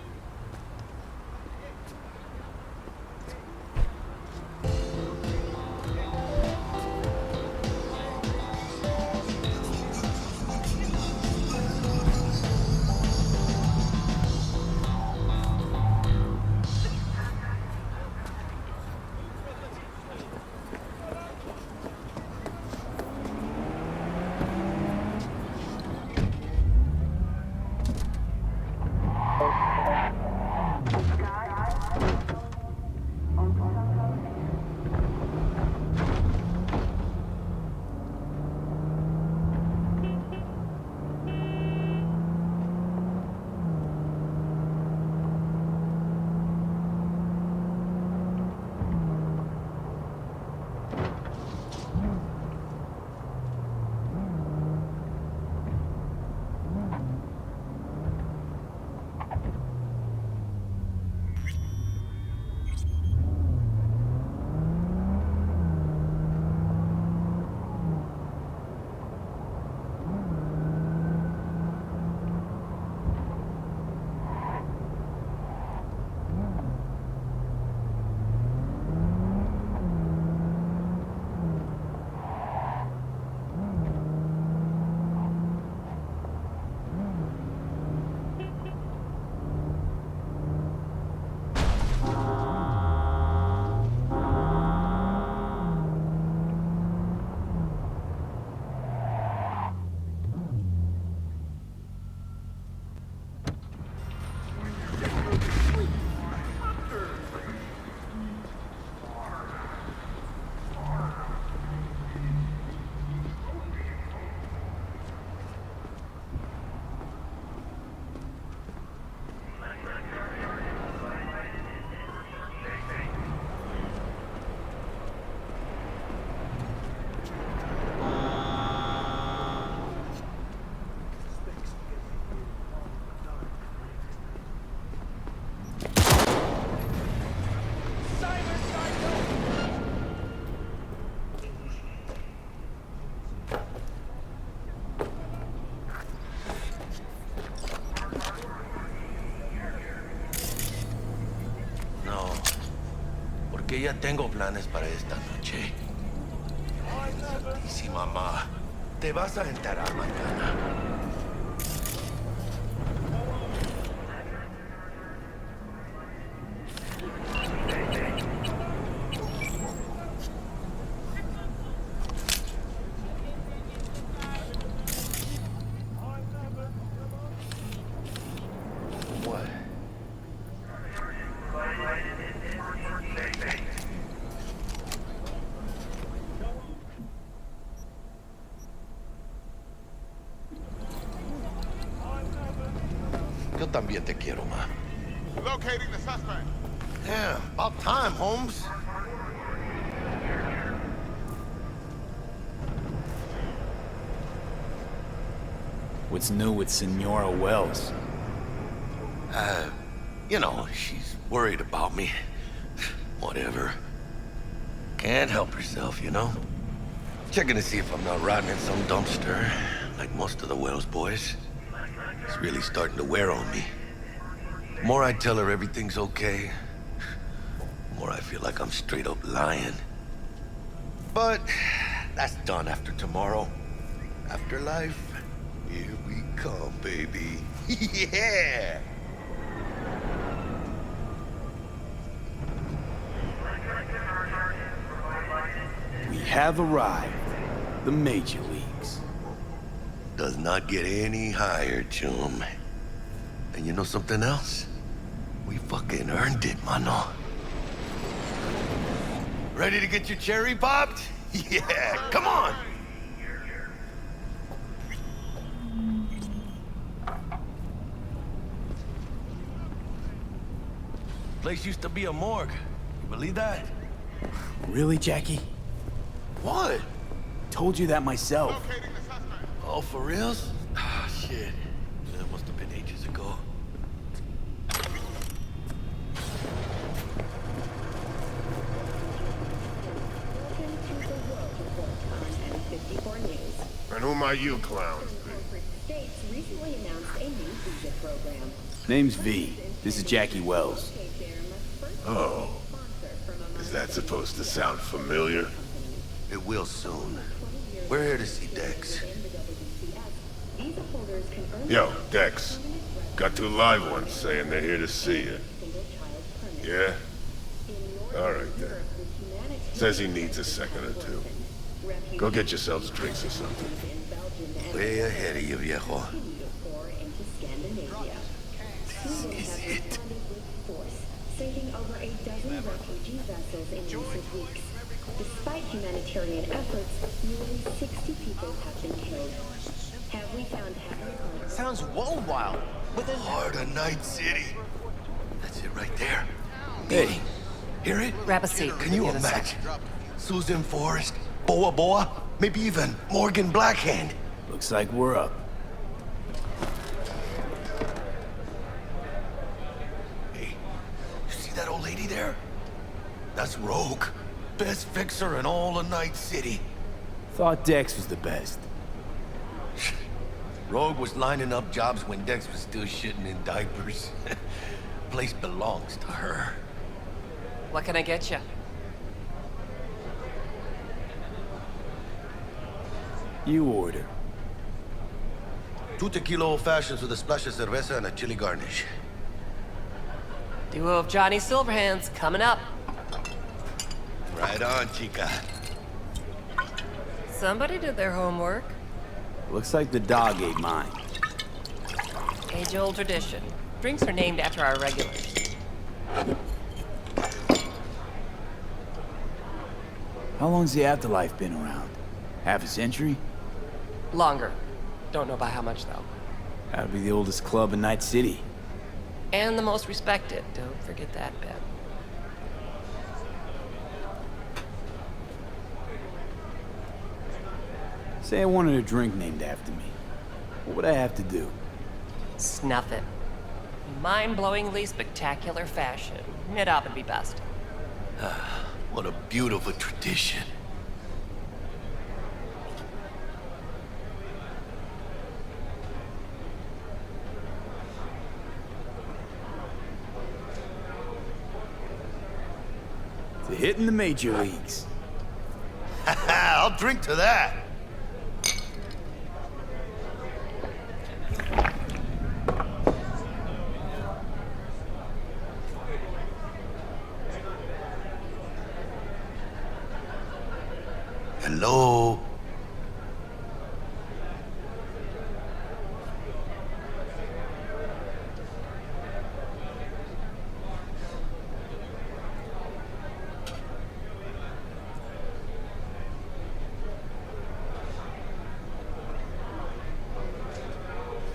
S7: que ya tengo planes para esta noche. Santísima mamá, te vas a enterar mañana. Yo también te quiero, ma.
S6: Locating the suspect.
S7: Damn, about time, Holmes.
S1: What's new with Senora Wells?
S7: You know, she's worried about me. Whatever. Can't help herself, you know? Checking to see if I'm not rotting in some dumpster, like most of the Wells boys. It's really starting to wear on me. The more I tell her everything's okay, the more I feel like I'm straight up lying. But that's done after tomorrow. Afterlife, here we come, baby. Yeah!
S1: We have arrived. The major leagues.
S7: Does not get any higher, chum. And you know something else? We fucking earned it, mano. Ready to get your cherry popped? Yeah, come on! Place used to be a morgue. You believe that?
S1: Really, Jackie?
S7: What?
S1: Told you that myself.
S7: Oh, for reals? Ah, shit. That must have been ages ago.
S6: And who might you clowns be?
S1: Name's V. This is Jackie Wells.
S6: Oh. Is that supposed to sound familiar?
S7: It will soon. We're here to see Dex.
S6: Yo, Dex. Got two live ones saying they're here to see you. Yeah? Alright then. Says he needs a second or two. Go get yourselves drinks or something.
S7: Way ahead of you, viejo. This is it.
S8: Saving over a dozen refugee vessels in recent weeks. Despite humanitarian efforts, nearly 60 people have been killed. Have we found heaven?
S7: Sounds wild. Heart of Night City. That's it right there. Hey, hear it?
S15: Grab a seat.
S7: Can you imagine? Susan Forrest, Boa Boa, maybe even Morgan Blackhand.
S1: Looks like we're up.
S7: Hey, you see that old lady there? That's Rogue. Best fixer in all of Night City.
S1: Thought Dex was the best.
S7: Rogue was lining up jobs when Dex was still shitting in diapers. Place belongs to her.
S15: What can I get you?
S1: You order.
S7: 2 tequila old fashions with a splash of cerveza and a chili garnish.
S15: Duo of Johnny Silverhands coming up.
S7: Right on, chica.
S15: Somebody did their homework.
S1: Looks like the dog ate mine.
S15: Age-old tradition. Drinks are named after our regulars.
S1: How long's the afterlife been around? Half a century?
S15: Longer. Don't know by how much, though.
S1: Gotta be the oldest club in Night City.
S15: And the most respected. Don't forget that bit.
S1: Say I wanted a drink named after me. What would I have to do?
S15: Snuff it. Mind-blowingly spectacular fashion. It ought to be best.
S7: What a beautiful tradition.
S1: To hitting the major leagues.
S7: I'll drink to that. Hello?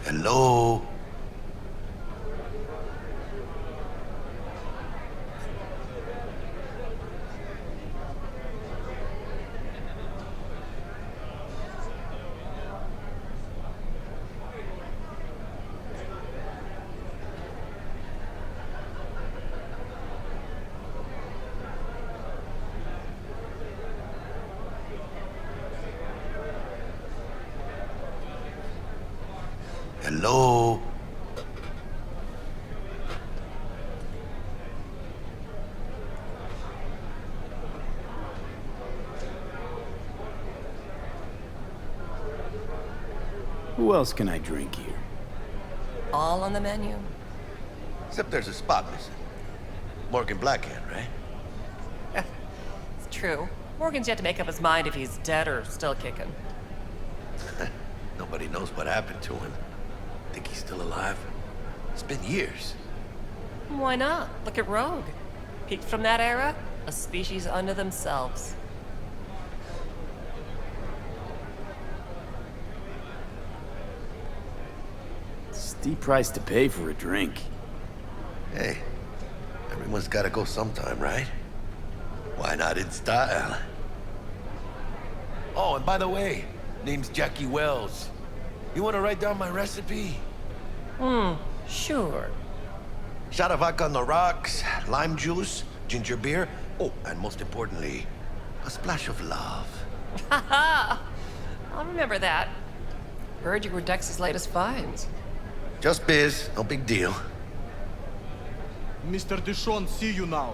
S7: Hello? Hello?
S1: Who else can I drink here?
S5: All on the menu.
S7: Except there's a spot missing. Morgan Blackhand, right?
S5: It's true. Morgan's yet to make up his mind if he's dead or still kicking.
S7: Nobody knows what happened to him. Think he's still alive? It's been years.
S5: Why not? Look at Rogue. Peaked from that era, a species unto themselves.
S1: Steep price to pay for a drink.
S7: Hey, everyone's gotta go sometime, right? Why not in style? Oh, and by the way, name's Jackie Wells. You wanna write down my recipe?
S5: Sure.
S7: Shot of vodka on the rocks, lime juice, ginger beer, oh, and most importantly, a splash of love.
S5: Haha! I'll remember that. Heard you were Dex's latest finds.
S7: Just biz, no big deal.
S10: Mr. Dishon, see you now.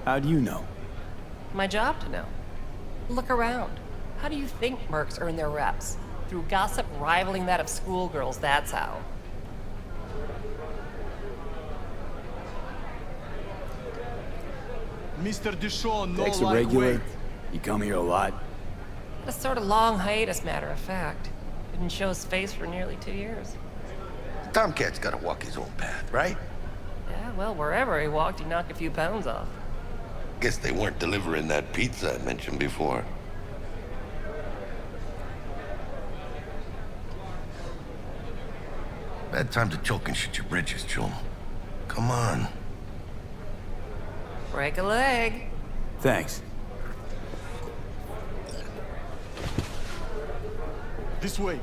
S1: How do you know?
S5: My job to know. Look around. How do you think mercs earn their reps? Through gossip rivaling that of schoolgirls, that's how.
S10: Mr. Dishon, no
S1: Dex a
S10: like
S1: regular?
S10: wait.
S1: You come here a lot?
S5: A sort of long hiatus, matter of fact. Didn't show his face for nearly 2 years.
S7: Tomcat's gotta walk his own path, right?
S5: Yeah, well, wherever he walked, he knocked a few pounds off.
S7: Guess they weren't delivering that pizza I mentioned before. Bad time to choke and shit your britches, Joel. Come on.
S5: Break a leg.
S1: Thanks.
S10: This way.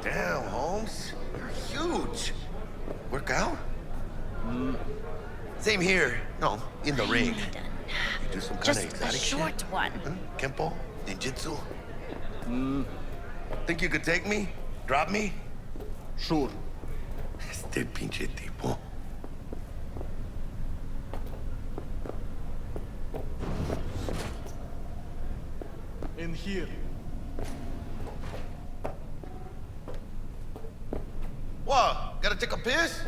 S7: Damn, Holmes. You're huge. Work out? Same here. No, in the ring. You do some kind
S4: Just
S7: of exotic
S4: a short
S7: shit?
S4: one.
S7: Kempo? Ninjutsu? Think you could take me? Drop me?
S10: Sure.
S7: Este pinche tipo.
S10: In here.
S7: What? Gotta take a piss?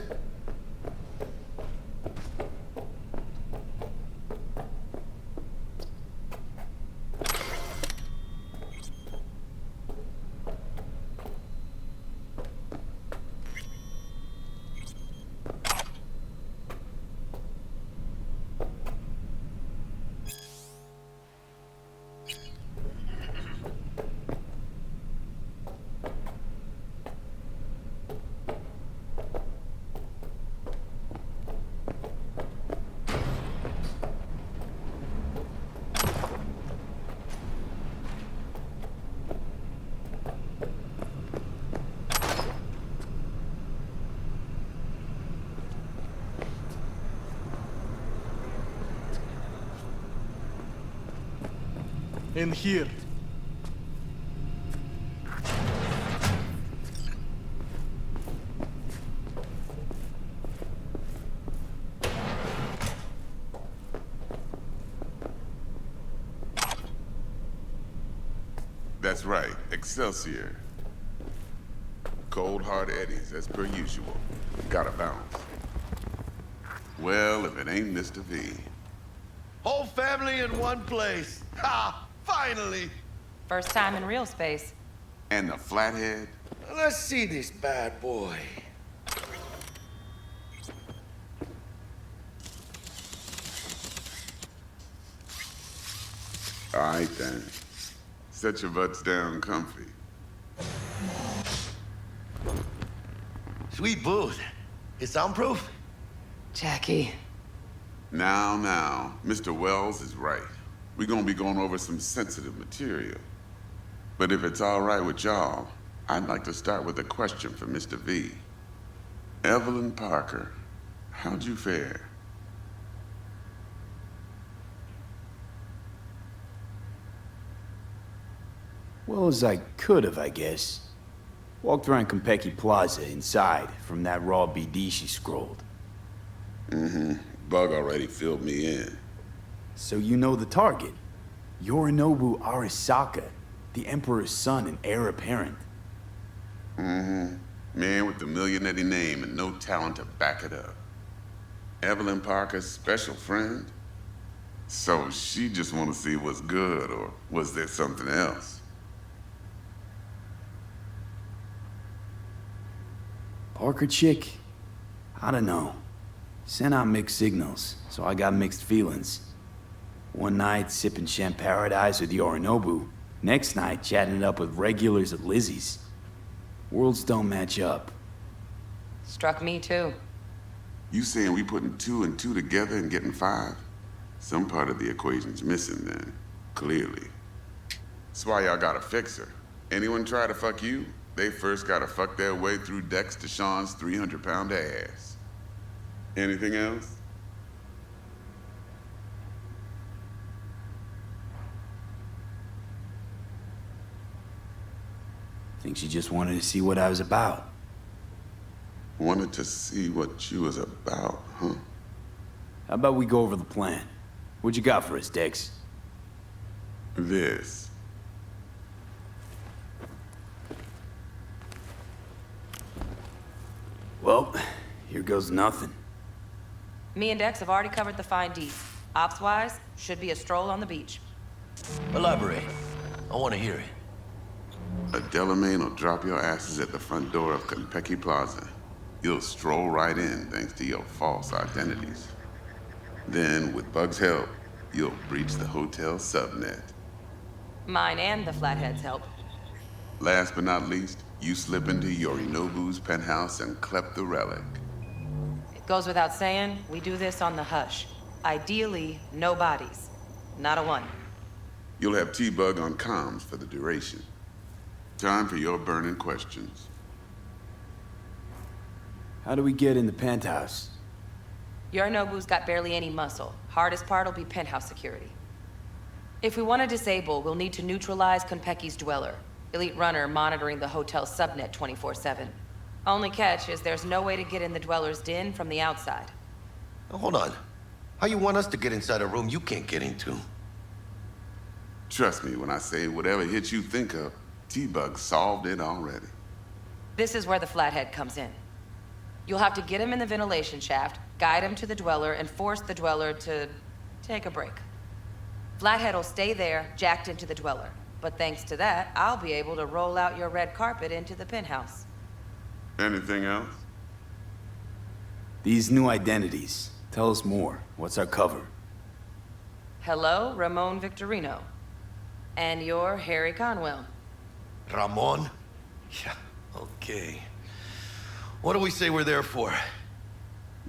S10: In here.
S13: That's right, Excelsior. Cold hard eddies, as per usual. Gotta bounce. Well, if it ain't Mr. V.
S7: Whole family in one place. Ha! Finally!
S2: First time in real space.
S13: And the flathead?
S7: Let's see this bad boy.
S13: All right, then. Set your butts down comfy.
S7: Sweet booth. It's soundproof?
S2: Jackie.
S13: Now, Mr. Wells is right. We're gonna be going over some sensitive material. But if it's all right with y'all, I'd like to start with a question for Mr. V. Evelyn Parker, how'd you fare?
S1: Well as I could have, I guess. Walked around Konpeki Plaza inside from that raw BD she scrolled.
S13: Mm-hmm. Bug already filled me in.
S1: So you know the target. Yorinobu Arasaka, the Emperor's son and heir apparent.
S13: Mm-hmm. Man with the millionaire name and no talent to back it up. Evelyn Parker's special friend? So she just want to see what's good, or was there something else?
S1: Parker chick? I don't know. Sent out mixed signals, so I got mixed feelings. One night, sipping Champaradise with Yorinobu. Next night, chatting it up with regulars at Lizzie's. Worlds don't match up.
S2: Struck me too.
S13: You saying we putting 2 and 2 together and getting 5? Some part of the equation's missing then, clearly. That's why y'all gotta fix her. Anyone try to fuck you, they first gotta fuck their way through Dex Deshawn's 300-pound ass. Anything else?
S1: Think she just wanted to see what I was about.
S13: Wanted to see what you was about, huh?
S1: How about we go over the plan? What you got for us, Dex?
S13: This.
S1: Well, here goes nothing.
S2: Me and Dex have already covered the fine D's. Ops-wise, should be a stroll on the beach.
S7: Elaborate. I want to hear it.
S13: A Delamain will drop your asses at the front door of Konpeki Plaza. You'll stroll right in thanks to your false identities. Then, with Bug's help, you'll breach the hotel subnet.
S2: Mine and the Flathead's help.
S13: Last but not least, you slip into Yorinobu's penthouse and clep the relic.
S2: It goes without saying, we do this on the hush. Ideally, no bodies. Not a one.
S13: You'll have T-Bug on comms for the duration. Time for your burning questions.
S1: How do we get in the penthouse?
S2: Yorinobu's got barely any muscle. Hardest part will be penthouse security. If we want to disable, we'll need to neutralize Konpeki's dweller. Elite runner monitoring the hotel subnet 24/7. Only catch is there's no way to get in the dweller's den from the outside.
S7: Hold on. How you want us to get inside a room you can't get into?
S13: Trust me when I say whatever hit you think of, T-Bug solved it already.
S2: This is where the Flathead comes in. You'll have to get him in the ventilation shaft, guide him to the dweller, and force the dweller to take a break. Flathead will stay there, jacked into the dweller. But thanks to that, I'll be able to roll out your red carpet into the penthouse.
S13: Anything else?
S1: These new identities. Tell us more. What's our cover?
S2: Hello, Ramon Victorino. And you're Harry Conwell.
S7: Ramon? Yeah, okay. What do we say we're there for?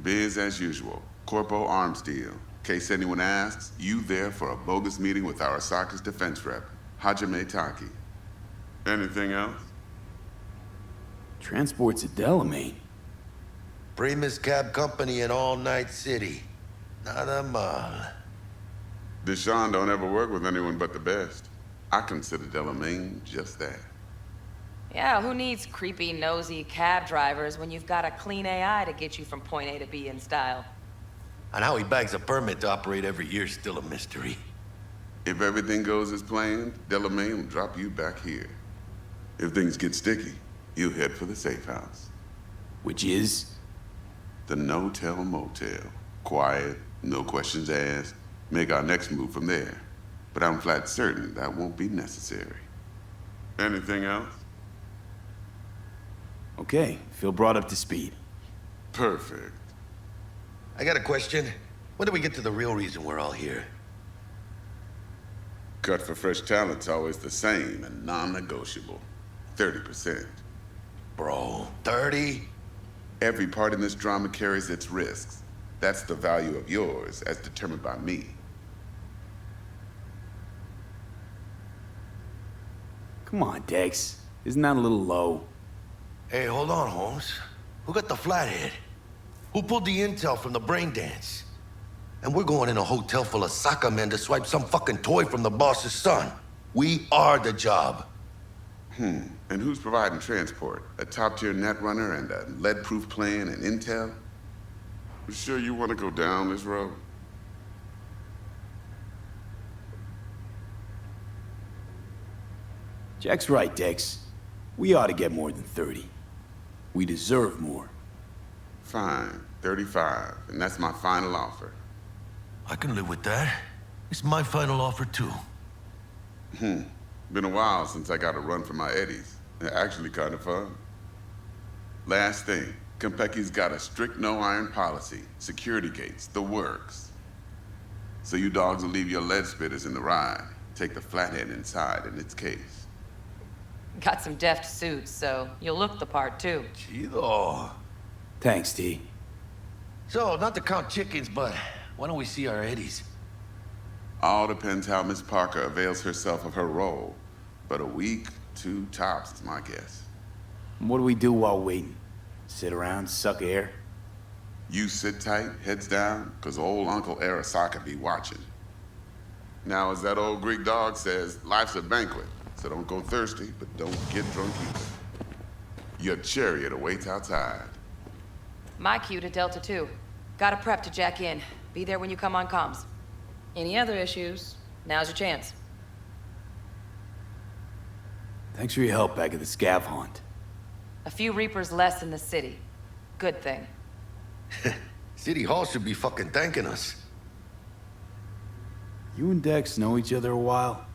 S13: Biz as usual. Corpo arms deal. Case anyone asks, you there for a bogus meeting with Arasaka's defense rep, Hajime Taki. Anything else?
S1: Transport's a Delamain.
S7: Primus Cab Company in All Night City. Nada mal.
S13: Deshawn don't ever work with anyone but the best. I consider Delamain just that.
S2: Yeah, who needs creepy, nosy cab drivers when you've got a clean AI to get you from point A to B in style?
S7: And how he bags a permit to operate every year is still a mystery.
S13: If everything goes as planned, Delamain will drop you back here. If things get sticky, you'll head for the safe house.
S1: Which is?
S13: The no-tell motel. Quiet, no questions asked. Make our next move from there. But I'm flat certain that won't be necessary. Anything else?
S1: Okay, feel brought up to speed.
S13: Perfect.
S7: I got a question. When do we get to the real reason we're all here?
S13: Cut for fresh talent's always the same and non-negotiable. 30%.
S7: Bro, 30?
S13: Every part in this drama carries its risks. That's the value of yours, as determined by me.
S1: Come on, Dex. Isn't that a little low?
S7: Hey, hold on, Holmes. Who got the flathead? Who pulled the intel from the brain dance? And we're going in a hotel full of soccer men to swipe some fucking toy from the boss's son. We are the job.
S13: And who's providing transport? A top-tier netrunner and a lead-proof plan and intel? You sure you want to go down this road?
S1: Jack's right, Dex. We ought to get more than 30. We deserve more.
S13: Fine, 35, and that's my final offer.
S7: I can live with that. It's my final offer, too.
S13: Been a while since I got a run for my eddies. Actually kind of fun. Last thing, Konpeki's got a strict no-iron policy. Security gates, the works. So you dogs will leave your lead spitters in the ride. Take the flathead inside in its case.
S2: Got some deft suits, so you'll look the part, too.
S7: Chido.
S1: Thanks, T.
S7: So, not to count chickens, but why don't we see our eddies?
S13: All depends how Miss Parker avails herself of her role. But a week, 2 tops is my guess.
S1: What do we do while waiting? Sit around, suck air?
S13: You sit tight, heads down, cause old Uncle Arasaka be watching. Now, as that old Greek dog says, life's a banquet, so don't go thirsty, but don't get drunk either. Your chariot awaits outside.
S2: My cue to Delta 2. Gotta prep to jack in. Be there when you come on comms. Any other issues, now's your chance.
S1: Thanks for your help back at the scav hunt.
S2: A few Reapers less in the city. Good thing.
S7: City Hall should be fucking thanking us.
S1: You and Dex know each other a while?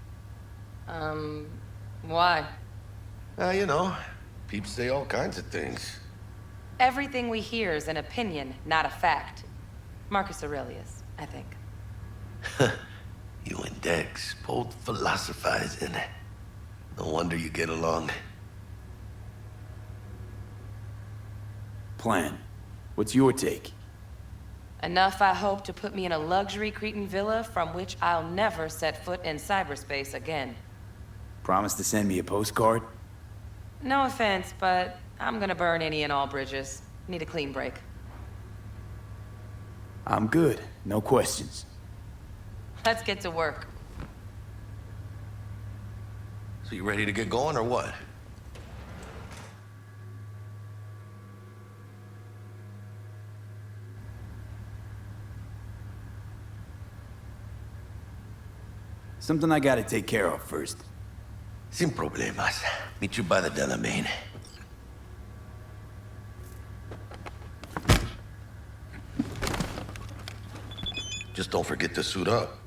S2: Why?
S7: You know, peeps say all kinds of things.
S2: Everything we hear is an opinion, not a fact. Marcus Aurelius, I think.
S7: You and Dex both philosophizing. No wonder you get along.
S1: Plan. What's your take?
S2: Enough, I hope, to put me in a luxury Cretan villa from which I'll never set foot in cyberspace again.
S1: Promise to send me a postcard?
S2: No offense, but I'm gonna burn any and all bridges. Need a clean break.
S1: I'm good. No questions.
S2: Let's get to work.
S7: So you ready to get going or what?
S1: Something I gotta take care of first.
S7: Sin problemas. Meet you by the Delamain. Just don't forget to suit up.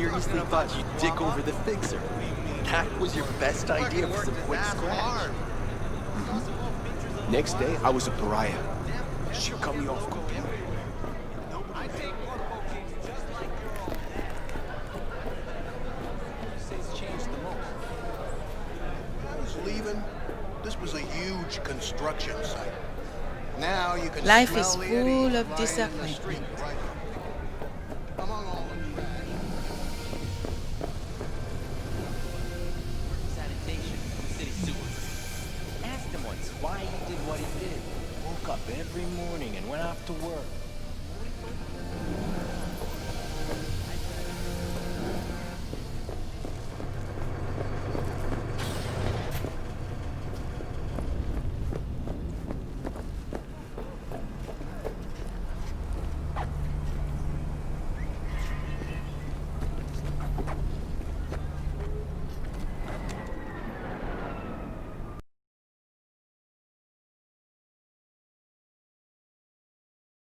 S12: seriously thought you'd dick over the fixer. That was your best idea for some quick scratch.
S14: Next day, I was a pariah. She cut me off completely.
S23: Leaving, this was a huge construction site. Now you can
S22: Life
S23: smell
S22: is
S23: the
S22: full
S23: Eddie
S22: of
S23: flying in the
S22: disappointment.
S23: street right now. Among all the trash.
S12: Sanitation, city sewers. Asked him once why he did what he did. Woke up every morning and went off to work.